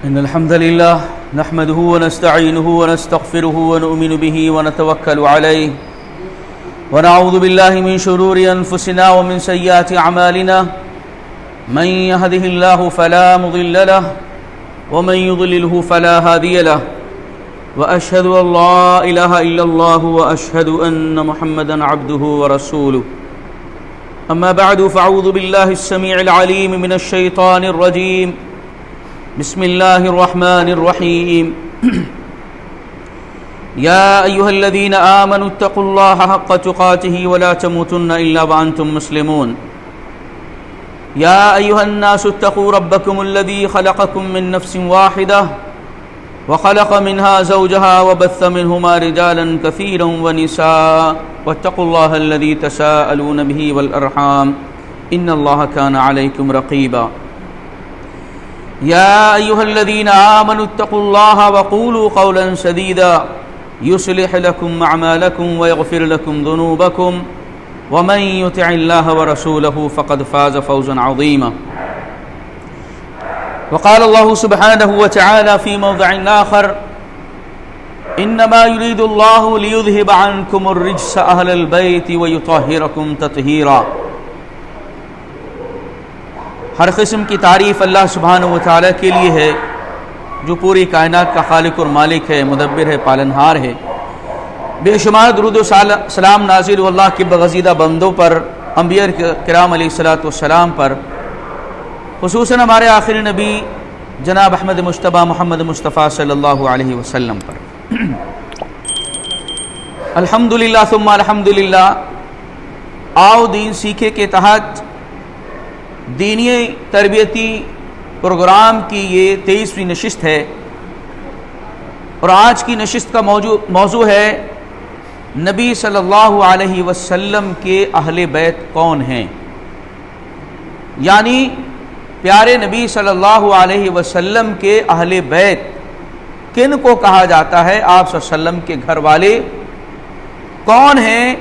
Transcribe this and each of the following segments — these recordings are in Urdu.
إن الحمد لله نحمده ونستعينه ونستغفره ونؤمن به ونتوكل عليه ونعوذ بالله من شرور أنفسنا ومن سيئات أعمالنا من يهده الله فلا مضل له ومن يضلله فلا هادي له وأشهد أن لا إله إلا الله وأشهد أن محمدا عبده ورسوله أما بعد فأعوذ بالله السميع العليم من الشيطان الرجيم بسم الله الرحمن الرحيم يا أيها الذين آمنوا اتقوا الله حق تقاته ولا تموتن إلا وأنتم مسلمون يا أيها الناس اتقوا ربكم الذي خلقكم من نفس واحدة وخلق منها زوجها وبث منهما رجالا كثيرا ونساء واتقوا الله الذي تساءلون به والأرحام إن الله كان عليكم رقيبا يا أيها الذين آمنوا اتقوا الله وقولوا قولا سديدا يصلح لكم أعمالكم ويغفر لكم ذنوبكم ومن يطع الله ورسوله فقد فاز فوزا عظيما وقال الله سبحانه وتعالى في موضع آخر إنما يريد الله ليذهب عنكم الرجس أهل البيت ويطهركم تطهيرا۔ ہر قسم کی تعریف اللہ سبحانہ و تعالیٰ کے لیے ہے جو پوری کائنات کا خالق اور مالک ہے، مدبر ہے، پالنہار ہے۔ بے شمار درود و سلام نازل ہو اللہ کے بغزیدہ بندوں پر، انبیاء کرام علیہ الصلوۃ والسلام پر، خصوصاً ہمارے آخری نبی جناب احمد مجتبیٰ محمد مصطفیٰ صلی اللہ علیہ وسلم پر۔ الحمدللہ ثم الحمدللہ۔ آؤ دین سیکھے کے تحت دینی تربیتی پروگرام کی یہ 23ویں نشست ہے، اور آج کی نشست کا موضوع ہے نبی صلی اللہ علیہ وسلم کے اہل بیت کون ہیں، یعنی پیارے نبی صلی اللہ علیہ وسلم کے اہل بیت کن کو کہا جاتا ہے، آپ صلی اللہ علیہ وسلم کے گھر والے کون ہیں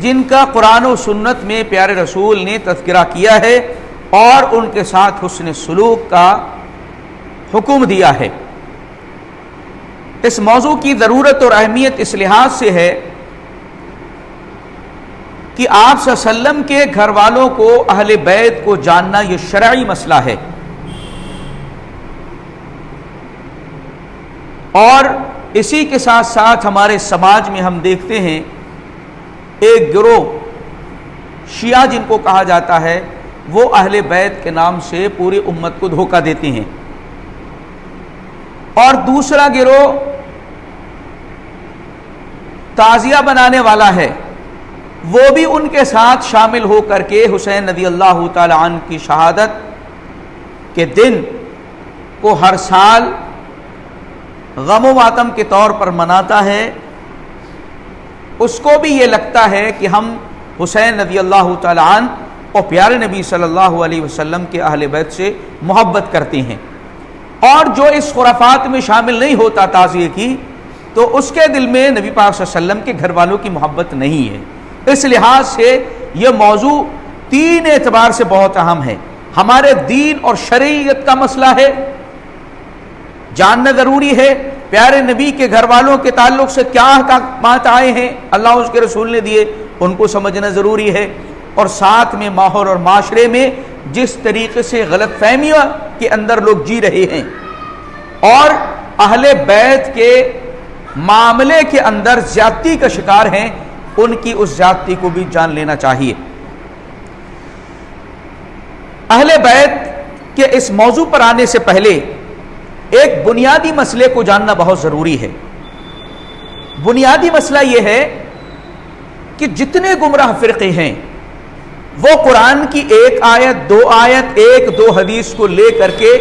جن کا قرآن و سنت میں پیارے رسول نے تذکرہ کیا ہے اور ان کے ساتھ حسن سلوک کا حکم دیا ہے۔ اس موضوع کی ضرورت اور اہمیت اس لحاظ سے ہے کہ آپ صلی اللہ علیہ وسلم کے گھر والوں کو، اہل بیت کو جاننا یہ شرعی مسئلہ ہے، اور اسی کے ساتھ ساتھ ہمارے سماج میں ہم دیکھتے ہیں ایک گروہ شیعہ جن کو کہا جاتا ہے، وہ اہل بیت کے نام سے پوری امت کو دھوکہ دیتے ہیں، اور دوسرا گروہ تعزیہ بنانے والا ہے، وہ بھی ان کے ساتھ شامل ہو کر کے حسین رضی اللہ تعالی عنہ کی شہادت کے دن کو ہر سال غم و ماتم کے طور پر مناتا ہے۔ اس کو بھی یہ لگتا ہے کہ ہم حسین رضی اللہ تعالی عنہ اور پیارے نبی صلی اللہ علیہ وسلم کے اہل بیت سے محبت کرتے ہیں، اور جو اس خرافات میں شامل نہیں ہوتا تعزیے کی، تو اس کے دل میں نبی پاک صلی اللہ علیہ وسلم کے گھر والوں کی محبت نہیں ہے۔ اس لحاظ سے یہ موضوع 3 اعتبار سے بہت اہم ہے۔ ہمارے دین اور شریعت کا مسئلہ ہے، جاننا ضروری ہے پیارے نبی کے گھر والوں کے تعلق سے کیا احکامات آئے ہیں، اللہ اس کے رسول نے دیے، ان کو سمجھنا ضروری ہے، اور ساتھ میں ماحول اور معاشرے میں جس طریقے سے غلط فہمیوں کے اندر لوگ جی رہے ہیں اور اہل بیت کے معاملے کے اندر زیادتی کا شکار ہیں، ان کی اس زیادتی کو بھی جان لینا چاہیے۔ اہل بیت کے اس موضوع پر آنے سے پہلے ایک بنیادی مسئلے کو جاننا بہت ضروری ہے۔ بنیادی مسئلہ یہ ہے کہ جتنے گمراہ فرقے ہیں وہ قرآن کی 1 آیت 2 آیت 1-2 حدیث کو لے کر کے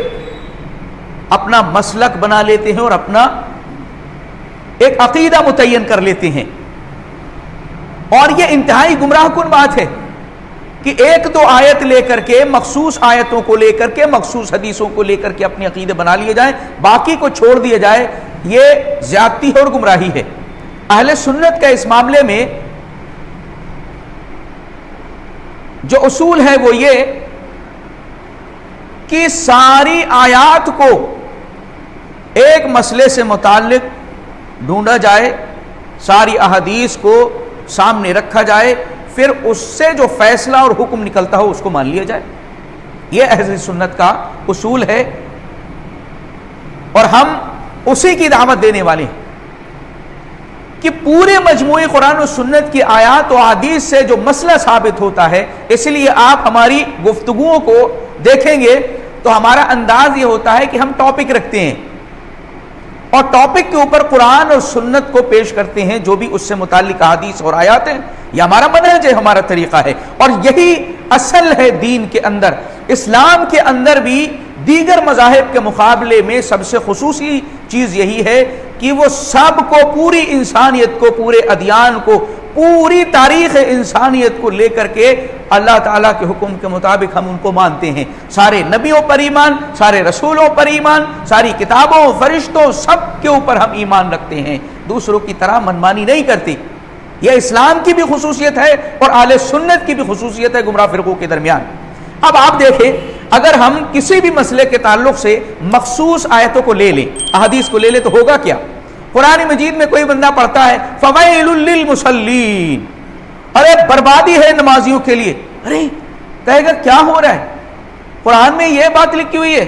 اپنا مسلک بنا لیتے ہیں اور اپنا ایک عقیدہ متعین کر لیتے ہیں، اور یہ انتہائی گمراہ کن بات ہے کہ 1-2 آیت لے کر کے، مخصوص آیتوں کو لے کر کے، مخصوص حدیثوں کو لے کر کے اپنے عقیدے بنا لیے جائیں، باقی کو چھوڑ دیا جائے، یہ زیادتی اور گمراہی ہے۔ اہل سنت کا اس معاملے میں جو اصول ہے وہ یہ کہ ساری آیات کو ایک مسئلے سے متعلق ڈھونڈا جائے، ساری احادیث کو سامنے رکھا جائے، پھر اس سے جو فیصلہ اور حکم نکلتا ہو اس کو مان لیا جائے۔ یہ اہل سنت کا اصول ہے اور ہم اسی کی دعوت دینے والے ہیں کہ پورے مجموعی قرآن و سنت کی آیات و احادیث سے جو مسئلہ ثابت ہوتا ہے، اس لیے آپ ہماری گفتگوؤں کو دیکھیں گے تو ہمارا انداز یہ ہوتا ہے کہ ہم ٹاپک رکھتے ہیں اور ٹاپک کے اوپر قرآن اور سنت کو پیش کرتے ہیں، جو بھی اس سے متعلق احادیث اور آیات ہیں۔ یہ ہمارا منہج ہے، ہمارا طریقہ ہے، اور یہی اصل ہے دین کے اندر۔ اسلام کے اندر بھی دیگر مذاہب کے مقابلے میں سب سے خصوصی چیز یہی ہے کہ وہ سب کو، پوری انسانیت کو، پورے ادیان کو، پوری تاریخ انسانیت کو لے کر کے اللہ تعالیٰ کے حکم کے مطابق ہم ان کو مانتے ہیں۔ سارے نبیوں پر ایمان، سارے رسولوں پر ایمان، ساری کتابوں، فرشتوں، سب کے اوپر ہم ایمان رکھتے ہیں، دوسروں کی طرح منمانی نہیں کرتے۔ یہ اسلام کی بھی خصوصیت ہے اور اہل سنت کی بھی خصوصیت ہے گمراہ فرقوں کے درمیان۔ اب آپ دیکھیں، اگر ہم کسی بھی مسئلے کے تعلق سے مخصوص آیتوں کو لے لیں، احادیث کو لے لیں، تو ہوگا کیا؟ قرآن مجید میں کوئی بندہ پڑھتا ہے فویل للمصلین، ارے بربادی ہے نمازیوں کے لیے، ارے کہے گا کیا ہو رہا ہے؟ قرآن میں یہ بات لکھی ہوئی ہے۔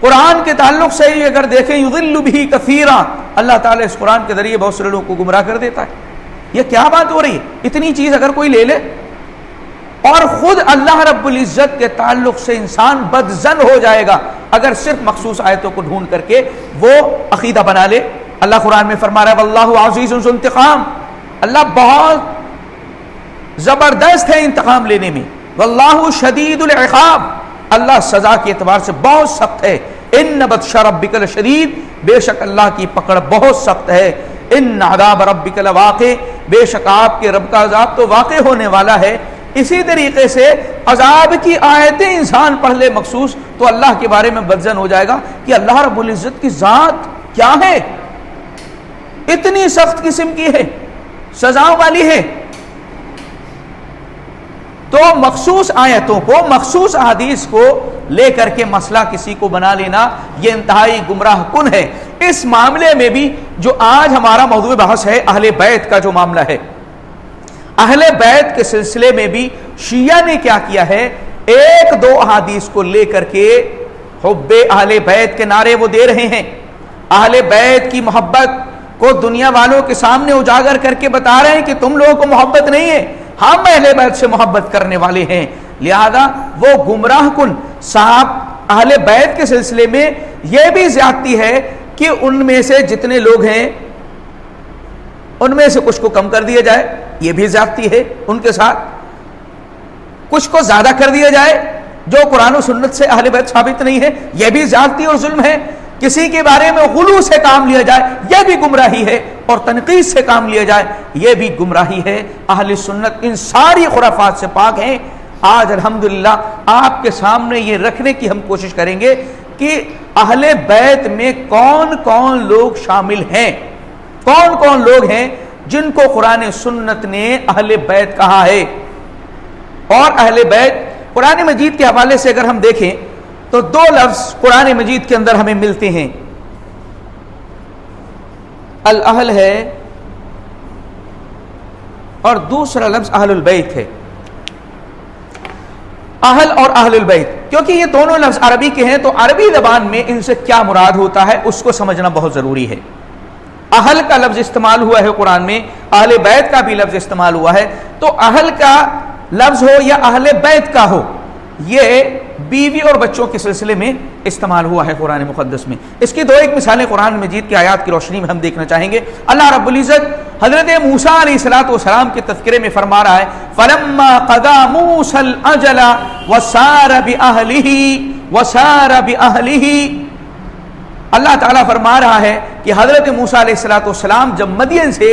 قرآن کے تعلق سے اگر دیکھیں یضل بہ کثیرا، اللہ تعالیٰ اس قرآن کے ذریعے بہت سے لوگوں کو گمراہ کر دیتا ہے۔ یہ کیا بات ہو رہی ہے؟ اتنی چیز اگر کوئی لے لے، اور خود اللہ رب العزت کے تعلق سے انسان بدظن ہو جائے گا اگر صرف مخصوص آیتوں کو ڈھونڈ کر کے وہ عقیدہ بنا لے۔ اللہ قرآن میں فرما رہا ہے واللہ عزیز ذو انتقام، اللہ بہت زبردست ہے انتقام لینے میں، واللہ شدید العقاب، اللہ سزا کے اعتبار سے بہت سخت ہے۔ ان بطش ربک لشدید، بے شک اللہ کی پکڑ بہت سخت ہے۔ ان عذاب ربک لواقع، بے شک آپ کے رب کا عذاب تو واقع ہونے والا ہے۔ اسی طریقے سے عذاب کی آیتیں انسان پڑھ لے مخصوص تو اللہ کے بارے میں بدظن ہو جائے گا کہ اللہ رب العزت کی ذات کیا ہے، اتنی سخت قسم کی ہے، سزا والی ہے۔ تو مخصوص آیتوں کو، مخصوص احادیث کو لے کر کے مسئلہ کسی کو بنا لینا، یہ انتہائی گمراہ کن ہے۔ اس معاملے میں بھی جو آج ہمارا موضوع بحث ہے، اہل بیت کا جو معاملہ ہے، اہل بیت کے سلسلے میں بھی شیعہ نے کیا کیا ہے، ایک دو احادیث کو لے کر کے حب اہل بیت کے نعرے وہ دے رہے ہیں، اہل بیت کی محبت کو دنیا والوں کے سامنے اجاگر کر کے بتا رہے ہیں کہ تم لوگوں کو محبت نہیں ہے، ہم اہل بیت سے محبت کرنے والے ہیں۔ لہذا وہ گمراہ کن صاحب اہل بیت کے سلسلے میں یہ بھی زیادتی ہے کہ ان میں سے جتنے لوگ ہیں ان میں سے کچھ کو کم کر دیا جائے، یہ بھی زیادتی ہے ان کے ساتھ، کچھ کو زیادہ کر دیا جائے جو قرآن و سنت سے اہل بیت ثابت نہیں ہے، یہ بھی زیادتی اور ظلم ہے۔ کسی کے بارے میں غلو سے کام لیا جائے، یہ بھی گمراہی ہے، اور تنقید سے کام لیا جائے، یہ بھی گمراہی ہے۔ اہل سنت ان ساری خرافات سے پاک ہیں۔ آج الحمدللہ آپ کے سامنے یہ رکھنے کی ہم کوشش کریں گے کہ اہل بیت میں کون کون لوگ شامل ہیں، کون کون لوگ ہیں جن کو قرآن سنت نے اہل بیت کہا ہے۔ اور اہل بیت قرآن مجید کے حوالے سے اگر ہم دیکھیں تو دو لفظ قرآن مجید کے اندر ہمیں ملتے ہیں، الاہل ہے اور دوسرا لفظ اہل البیت ہے۔ اہل اور اہل البیت، کیونکہ یہ دونوں لفظ عربی کے ہیں تو عربی زبان میں ان سے کیا مراد ہوتا ہے اس کو سمجھنا بہت ضروری ہے۔ اہل کا لفظ استعمال ہوا ہے قرآن میں، اہل بیت کا بھی لفظ استعمال ہوا ہے، تو اہل کا لفظ ہو یا اہل بیت کا ہو، یہ بیوی اور بچوں کے سلسلے میں استعمال ہوا ہے قرآن مقدس میں۔ اس کی دو ایک مثالیں قرآن مجید کی آیات کی روشنی میں ہم دیکھنا چاہیں گے۔ اللہ رب العزت حضرت موسیٰ علیہ السلام کے تذکرے میں فرما رہا ہے فَلَمَّا قَضَى مُوسَى الْأَجَلَ وَسَارَ بِأَهْلِهِ، اللہ تعالیٰ فرما رہا ہے کہ حضرت موسیٰ علیہ السلام جب مدین سے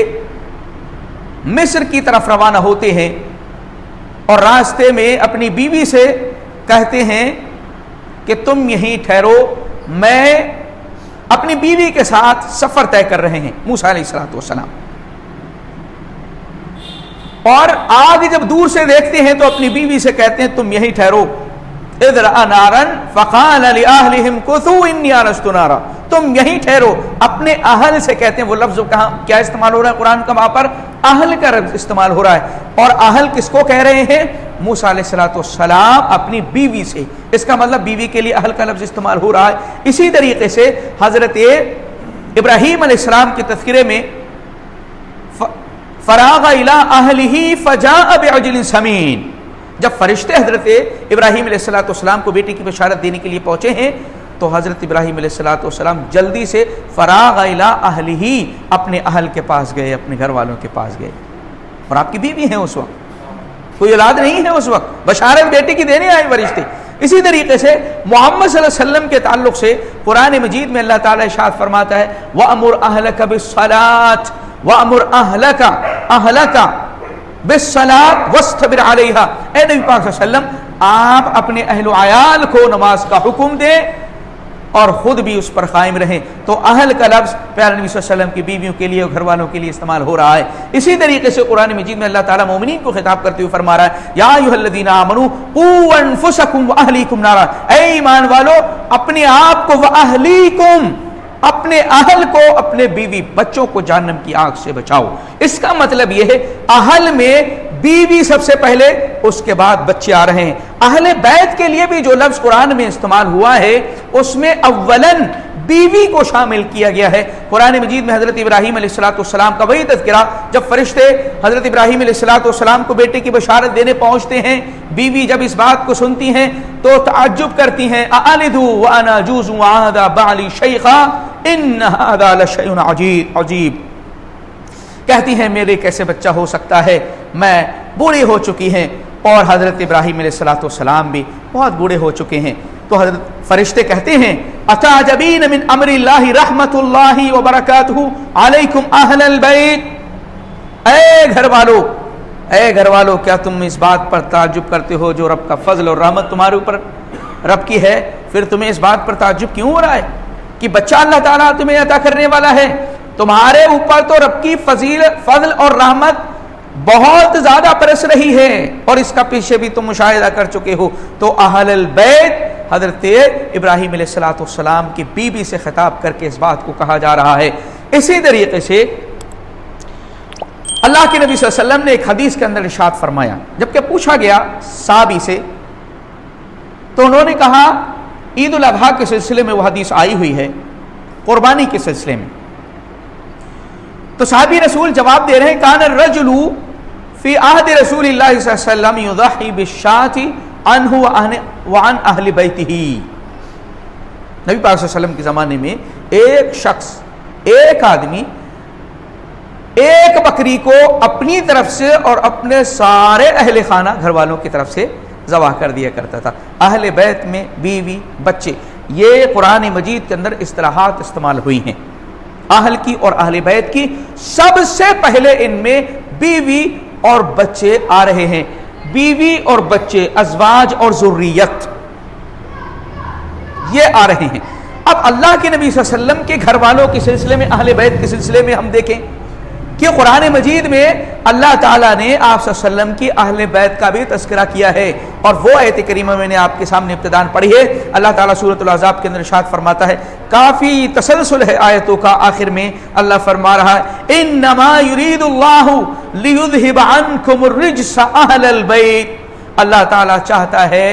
مصر کی طرف روانہ ہوتے ہیں اور راستے میں اپنی بیوی سے کہتے ہیں کہ تم یہیں ٹھہرو، میں اپنی بیوی کے ساتھ سفر طے کر رہے ہیں موسیٰ علیہ السلام، اور آگے جب دور سے دیکھتے ہیں تو اپنی بیوی سے کہتے ہیں تم یہیں ٹھہرو، اذ رأى نارا فقال لأهلهم كثوا إني آنست نارا، تم یہیں ٹھہرو، اپنے اہل سے کہتے ہیں، وہ لفظ کہاں کیا استعمال ہو رہا ہے قرآن کا، وہاں پر اہل کا لفظ استعمال ہو رہا ہے، اور اہل کس کو کہہ رہے ہیں؟ موسیٰ علیہ السلام اپنی بیوی سے، اس کا مطلب بیوی کے لیے اہل کا لفظ استعمال ہو رہا ہے۔ اسی طریقے سے حضرت ابراہیم علیہ السلام کے تذکرے میں فراغ الی اہلہ فجاء بعجل سمین، جب فرشتے حضرت ابراہیم علیہ السلام کو بیٹی کی بشارت دینے کے لیے پہنچے ہیں تو حضرت ابراہیم علیہ السلام جلدی سے فراغ الی اہلہ، اپنے اہل کے پاس گئے، اپنے گھر والوں کے پاس گئے، اور آپ کی بیوی ہیں اس وقت، کوئی اولاد نہیں ہے اس وقت، بشارت بیٹی کی دینے آئے فرشتے۔ اسی طریقے سے محمد صلی اللہ علیہ وسلم کے تعلق سے قرآن مجید میں اللہ تعالیٰ ارشاد فرماتا ہے وَأَمُرْ أَهْلَكَ بِالصَّلَاةِ وَأَمُرْ أَهْلَكَ بِالصَّلَاةِ وَاسْتَبِرْ عَلَيْهَا، اے نبی پاک صلی اللہ علیہ وسلم آپ اپنے اہل و عیال کو نماز کا حکم دیں اور خود بھی اس پر قائم رہیں۔ تو اہل کا لفظ پیارے نبی صلی اللہ علیہ وسلم کی بیویوں کے لیے اور گھر والوں کے لیے استعمال ہو رہا ہے۔ اسی طریقے سے قرآن مجید میں اللہ تعالیٰ مومنین کو خطاب کرتے ہوئے فرما رہا ہے یا ایھا الذین آمنوا قوا انفسکم واہلیکم نارا، اے ایمان والو اپنے آپ کو، واہلیکم اپنے اہل کو، اپنے بیوی بچوں کو جہنم کی آگ سے بچاؤ۔ اس کا مطلب یہ ہے اہل میں بیوی سب سے پہلے، اس کے بعد بچے آ رہے ہیں۔ اہل بیت کے لیے بھی جو لفظ قرآن میں استعمال ہوا ہے اس میں اولن بیوی کو شامل کیا گیا ہے۔ قرآن مجید میں حضرت ابراہیم علیہ السلام کا وہی تذکرہ، جب فرشتے حضرت ابراہیم علیہ السلام کو بیٹے کی بشارت دینے پہنچتے ہیں، بیوی جب اس بات کو سنتی ہیں تو تعجب کرتی ہیں اَأَلِدُ وَأَنَا عَجُوزٌ وَهَذَا بَعْلِي شَيْخًا إِنَّ هَذَا لَشَيْءٌ عَجِيبٌ، کہتی ہیں میرے کیسے بچہ ہو سکتا ہے، میں بوڑھی ہو چکی ہیں، اور حضرت ابراہیم علیہ السلام بھی بہت بوڑھے ہو چکے ہیں۔ تو حضرت فرشتے کہتے ہیں اتعجبین من امر اللہ رحمت اللہ وبرکاتہ علیکم اہل البیت، اے گھر والو کیا تم اس بات پر تعجب کرتے ہو جو رب کا فضل اور رحمت تمہارے اوپر رب کی ہے، پھر تمہیں اس بات پر تعجب کیوں ہو رہا ہے کہ بچہ اللہ تعالیٰ تمہیں عطا کرنے والا ہے؟ تمہارے اوپر تو رب کی فضل اور رحمت بہت زیادہ برس رہی ہے، اور اس کا پیچھے بھی تم مشاہدہ کر چکے ہو۔ تو اہل البیت حضرت ابراہیم علیہ السلام کی بیوی سے خطاب کر کے اس بات کو کہا جا رہا ہے۔ اسی طریقے سے اللہ کے نبی صلی اللہ علیہ وسلم نے ایک حدیث کے اندر ارشاد فرمایا، جبکہ پوچھا گیا صحابی سے تو انہوں نے کہا عید الاضحیٰ کے سلسلے میں وہ حدیث آئی ہوئی ہے، قربانی کے سلسلے میں۔ تو صحابی رسول جواب دے رہے ہیں کان الرجل فی عہد رسول اللہ صلی اللہ علیہ وسلم یضحی بالشاۃ عنہ وعن اہل بیتہ، نبی پاک صلی اللہ علیہ وسلم کے زمانے میں ایک شخص، ایک آدمی ایک بکری کو اپنی طرف سے اور اپنے سارے اہل خانہ گھر والوں کی طرف سے ذبح کر دیا کرتا تھا۔ اہل بیت میں بیوی بچے، یہ قرآن مجید کے اندر اصطلاحات استعمال ہوئی ہیں اہل کی اور اہل بیت کی۔ سب سے پہلے ان میں بیوی اور بچے آ رہے ہیں، بیوی اور بچے، ازواج اور ذریت، یہ آ رہے ہیں۔ اب اللہ کے نبی صلی اللہ علیہ وسلم کے گھر والوں کے سلسلے میں، اہل بیت کے سلسلے میں ہم دیکھیں کہ قرآن مجید میں اللہ تعالیٰ نے آپ صلی اللہ علیہ وسلم کی اہل بیت کا بھی تذکرہ کیا ہے، اور وہ آیت کریمہ میں نے آپ کے سامنے ابتداءً پڑھی ہے۔ اللہ تعالیٰ سورۃ الاحزاب کے اندر ارشاد فرماتا ہے، کافی تسلسل ہے آیتوں کا، آخر میں اللہ فرما رہا ہے انما یرید اللہ لیذھب عنکم الرجس اہل البیت، اللہ تعالیٰ چاہتا ہے،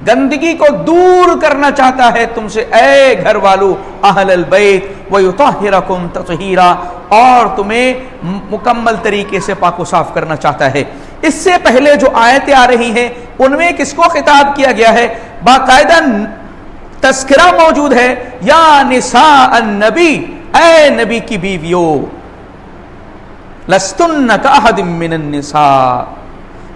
گندگی کو دور کرنا چاہتا ہے تم سے اے گھر والو اہل البیت، ویطہرکم تطہیرا، اور تمہیں مکمل طریقے سے پاک و صاف کرنا چاہتا ہے۔ اس سے پہلے جو آیتیں آ رہی ہیں ان میں کس کو خطاب کیا گیا ہے؟ باقاعدہ تذکرہ موجود ہے، یا نساء النبی، اے نبی کی بیویوں، لستن کاحد من النساء،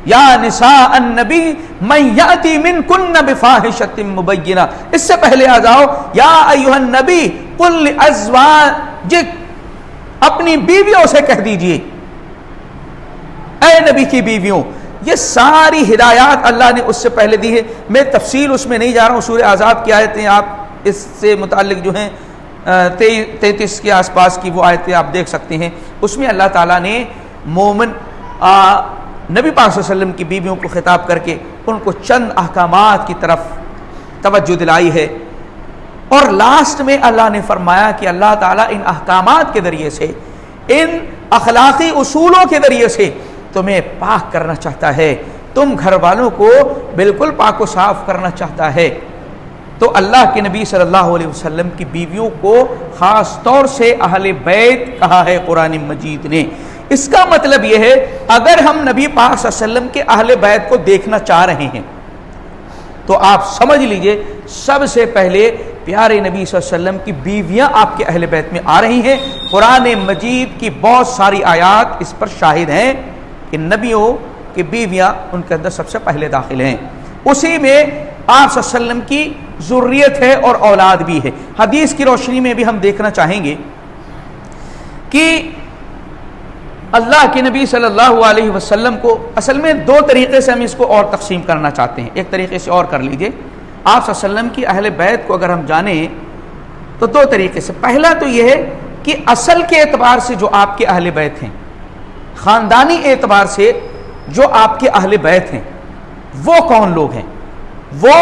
یا نساء النبی من یاتی منکن بفاحشۃ مبینہ۔ اس سے پہلے آ جاؤ یا ایھا النبی قل لازواجک، اپنی بیویوں سے کہہ دیجئے اے نبی کی بیویوں۔ یہ ساری ہدایات اللہ نے اس سے پہلے دی ہے، میں تفصیل اس میں نہیں جا رہا ہوں۔ سورہ احزاب کی آیتیں آپ اس سے متعلق جو ہیں 33 کے آس پاس کی وہ آیتیں آپ دیکھ سکتے ہیں، اس میں اللہ تعالیٰ نے مومن نبی پاک صلی اللہ علیہ وسلم کی بیویوں کو خطاب کر کے ان کو چند احکامات کی طرف توجہ دلائی ہے. اور لاسٹ میں اللہ نے فرمایا کہ اللہ تعالیٰ ان احکامات کے ذریعے سے، ان اخلاقی اصولوں کے ذریعے سے تمہیں پاک کرنا چاہتا ہے، تم گھر والوں کو بالکل پاک و صاف کرنا چاہتا ہے. تو اللہ کے نبی صلی اللہ علیہ وسلم کی بیویوں کو خاص طور سے اہل بیت کہا ہے قرآن مجید نے. اس کا مطلب یہ ہے اگر ہم نبی پاک صلی اللہ علیہ وسلم کے اہل بیت کو دیکھنا چاہ رہے ہیں تو آپ سمجھ لیجئے سب سے پہلے پیارے نبی صلی اللہ علیہ وسلم کی بیویاں آپ کے اہل بیت میں آ رہی ہیں. قرآن مجید کی بہت ساری آیات اس پر شاہد ہیں کہ نبیوں کی بیویاں ان کے اندر سب سے پہلے داخل ہیں. اسی میں آپ صلی اللہ علیہ وسلم کی ذریت ہے اور اولاد بھی ہے. حدیث کی روشنی میں بھی ہم دیکھنا چاہیں گے کہ اللہ کے نبی صلی اللہ علیہ وسلم کو اصل میں دو طریقے سے ہم اس کو اور تقسیم کرنا چاہتے ہیں. ایک طریقے سے اور کر لیجئے. آپ صلی اللہ علیہ وسلم کی اہل بیت کو اگر ہم جانیں تو دو طریقے سے. پہلا تو یہ ہے کہ اصل کے اعتبار سے جو آپ کے اہل بیت ہیں، خاندانی اعتبار سے جو آپ کے اہل بیت ہیں وہ کون لوگ ہیں، وہ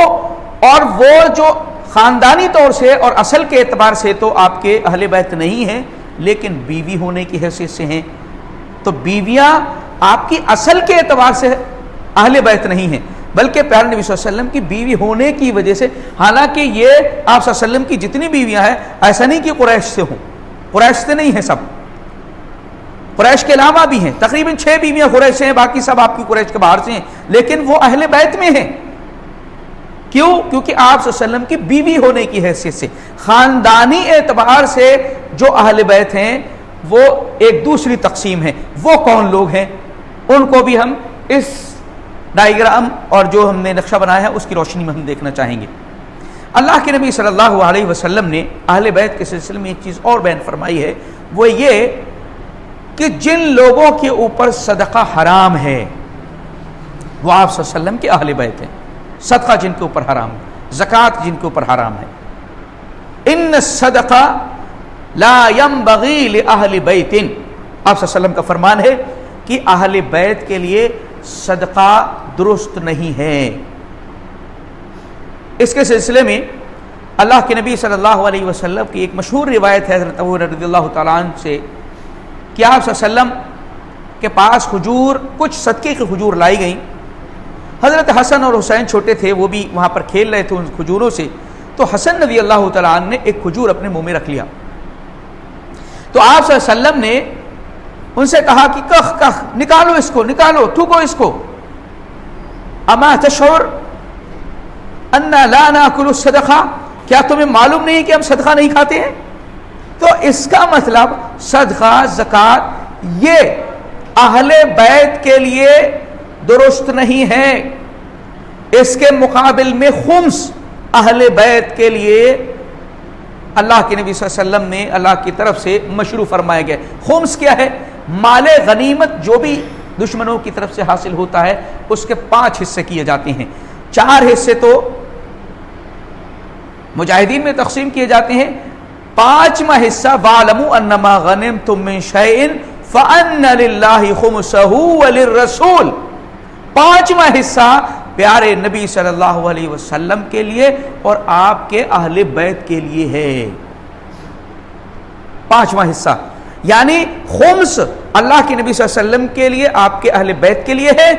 جو خاندانی طور سے اور اصل کے اعتبار سے تو آپ کے اہل بیت نہیں ہیں لیکن بیوی ہونے کی حیثیت سے ہیں. تو بیویاں آپ کی اصل کے اعتبار سے اہل بیت نہیں ہیں بلکہ پیارے نبی صلی اللہ علیہ وسلم کی بیوی ہونے کی وجہ سے. حالانکہ یہ آپ صلی اللہ علیہ وسلم کی جتنی بیویاں ہیں ایسا نہیں کہ قریش سے ہوں، قریش سے نہیں ہیں، سب قریش کے علاوہ بھی ہیں. تقریباً 6 بیویاں قریش سے ہیں، باقی سب آپ کی قریش کے باہر سے ہیں لیکن وہ اہل بیت میں ہیں. کیوں؟ کیونکہ آپ صلی اللہ علیہ وسلم کی بیوی ہونے کی حیثیت سے. خاندانی اعتبار سے جو اہل بیت ہیں وہ ایک دوسری تقسیم ہے. وہ کون لوگ ہیں ان کو بھی ہم اس ڈائیگرام اور جو ہم نے نقشہ بنایا ہے اس کی روشنی میں ہم دیکھنا چاہیں گے. اللہ کے نبی صلی اللہ علیہ وسلم نے اہل بیت کے سلسلے میں ایک چیز اور بیان فرمائی ہے، وہ یہ کہ جن لوگوں کے اوپر صدقہ حرام ہے وہ آپ صلی اللہ علیہ وسلم کے اہل بیت ہیں. صدقہ جن کے اوپر حرام ہے، زکوٰۃ جن کے اوپر حرام ہے. ان الصدقہ لا ينبغی لأہل بیت، آپ صلی اللہ علیہ وسلم کا فرمان ہے کہ اہل بیت کے لیے صدقہ درست نہیں ہے. اس کے سلسلے میں اللہ کے نبی صلی اللہ علیہ وسلم کی ایک مشہور روایت ہے حضرت ابو ہریرہ رضی اللہ تعالیٰ عنہ سے کہ آپ صلی اللہ علیہ وسلم کے پاس کھجور، کچھ صدقے کی کھجور لائی گئیں. حضرت حسن اور حسین چھوٹے تھے، وہ بھی وہاں پر کھیل رہے تھے ان کھجوروں سے. تو حسن رضی اللہ تعالیٰ عنہ نے ایک کھجور اپنے منہ میں رکھ لیا. تو آپ صلی اللہ علیہ وسلم نے ان سے کہا کہ کخ نکالو اس کو، نکالو، تھوکو اس کو. اما تشعر ان لا ناکل الصدقہ، کیا تمہیں معلوم نہیں کہ ہم صدقہ نہیں کھاتے ہیں؟ تو اس کا مطلب صدقہ، زکوٰۃ یہ اہل بیت کے لیے درست نہیں ہے. اس کے مقابل میں خمس اہل بیت کے لیے اللہ کے نبی صلی اللہ علیہ وسلم نے اللہ کی طرف سے مشروع فرمایا گیا. خمس کیا ہے؟ مال غنیمت جو بھی دشمنوں کی طرف سے حاصل ہوتا ہے اس کے 5 حصے کیے جاتے ہیں. 4 حصے تو مجاہدین میں تقسیم کیے جاتے ہیں. 5واں حصہ وَاعْلَمُوا أَنَّمَا غَنِمْتُم مِّن شَيْءٍ فَأَنَّ لِلَّهِ خُمُسَهُ وَلِلرَّسُولِ. 5واں حصہ پیارے نبی صلی اللہ علیہ وسلم کے لیے اور آپ کے اہل بیت کے لیے ہے. 5واں حصہ یعنی خمس اللہ کے نبی صلی اللہ علیہ وسلم کے لیے، آپ کے اہل بیت کے لیے ہے،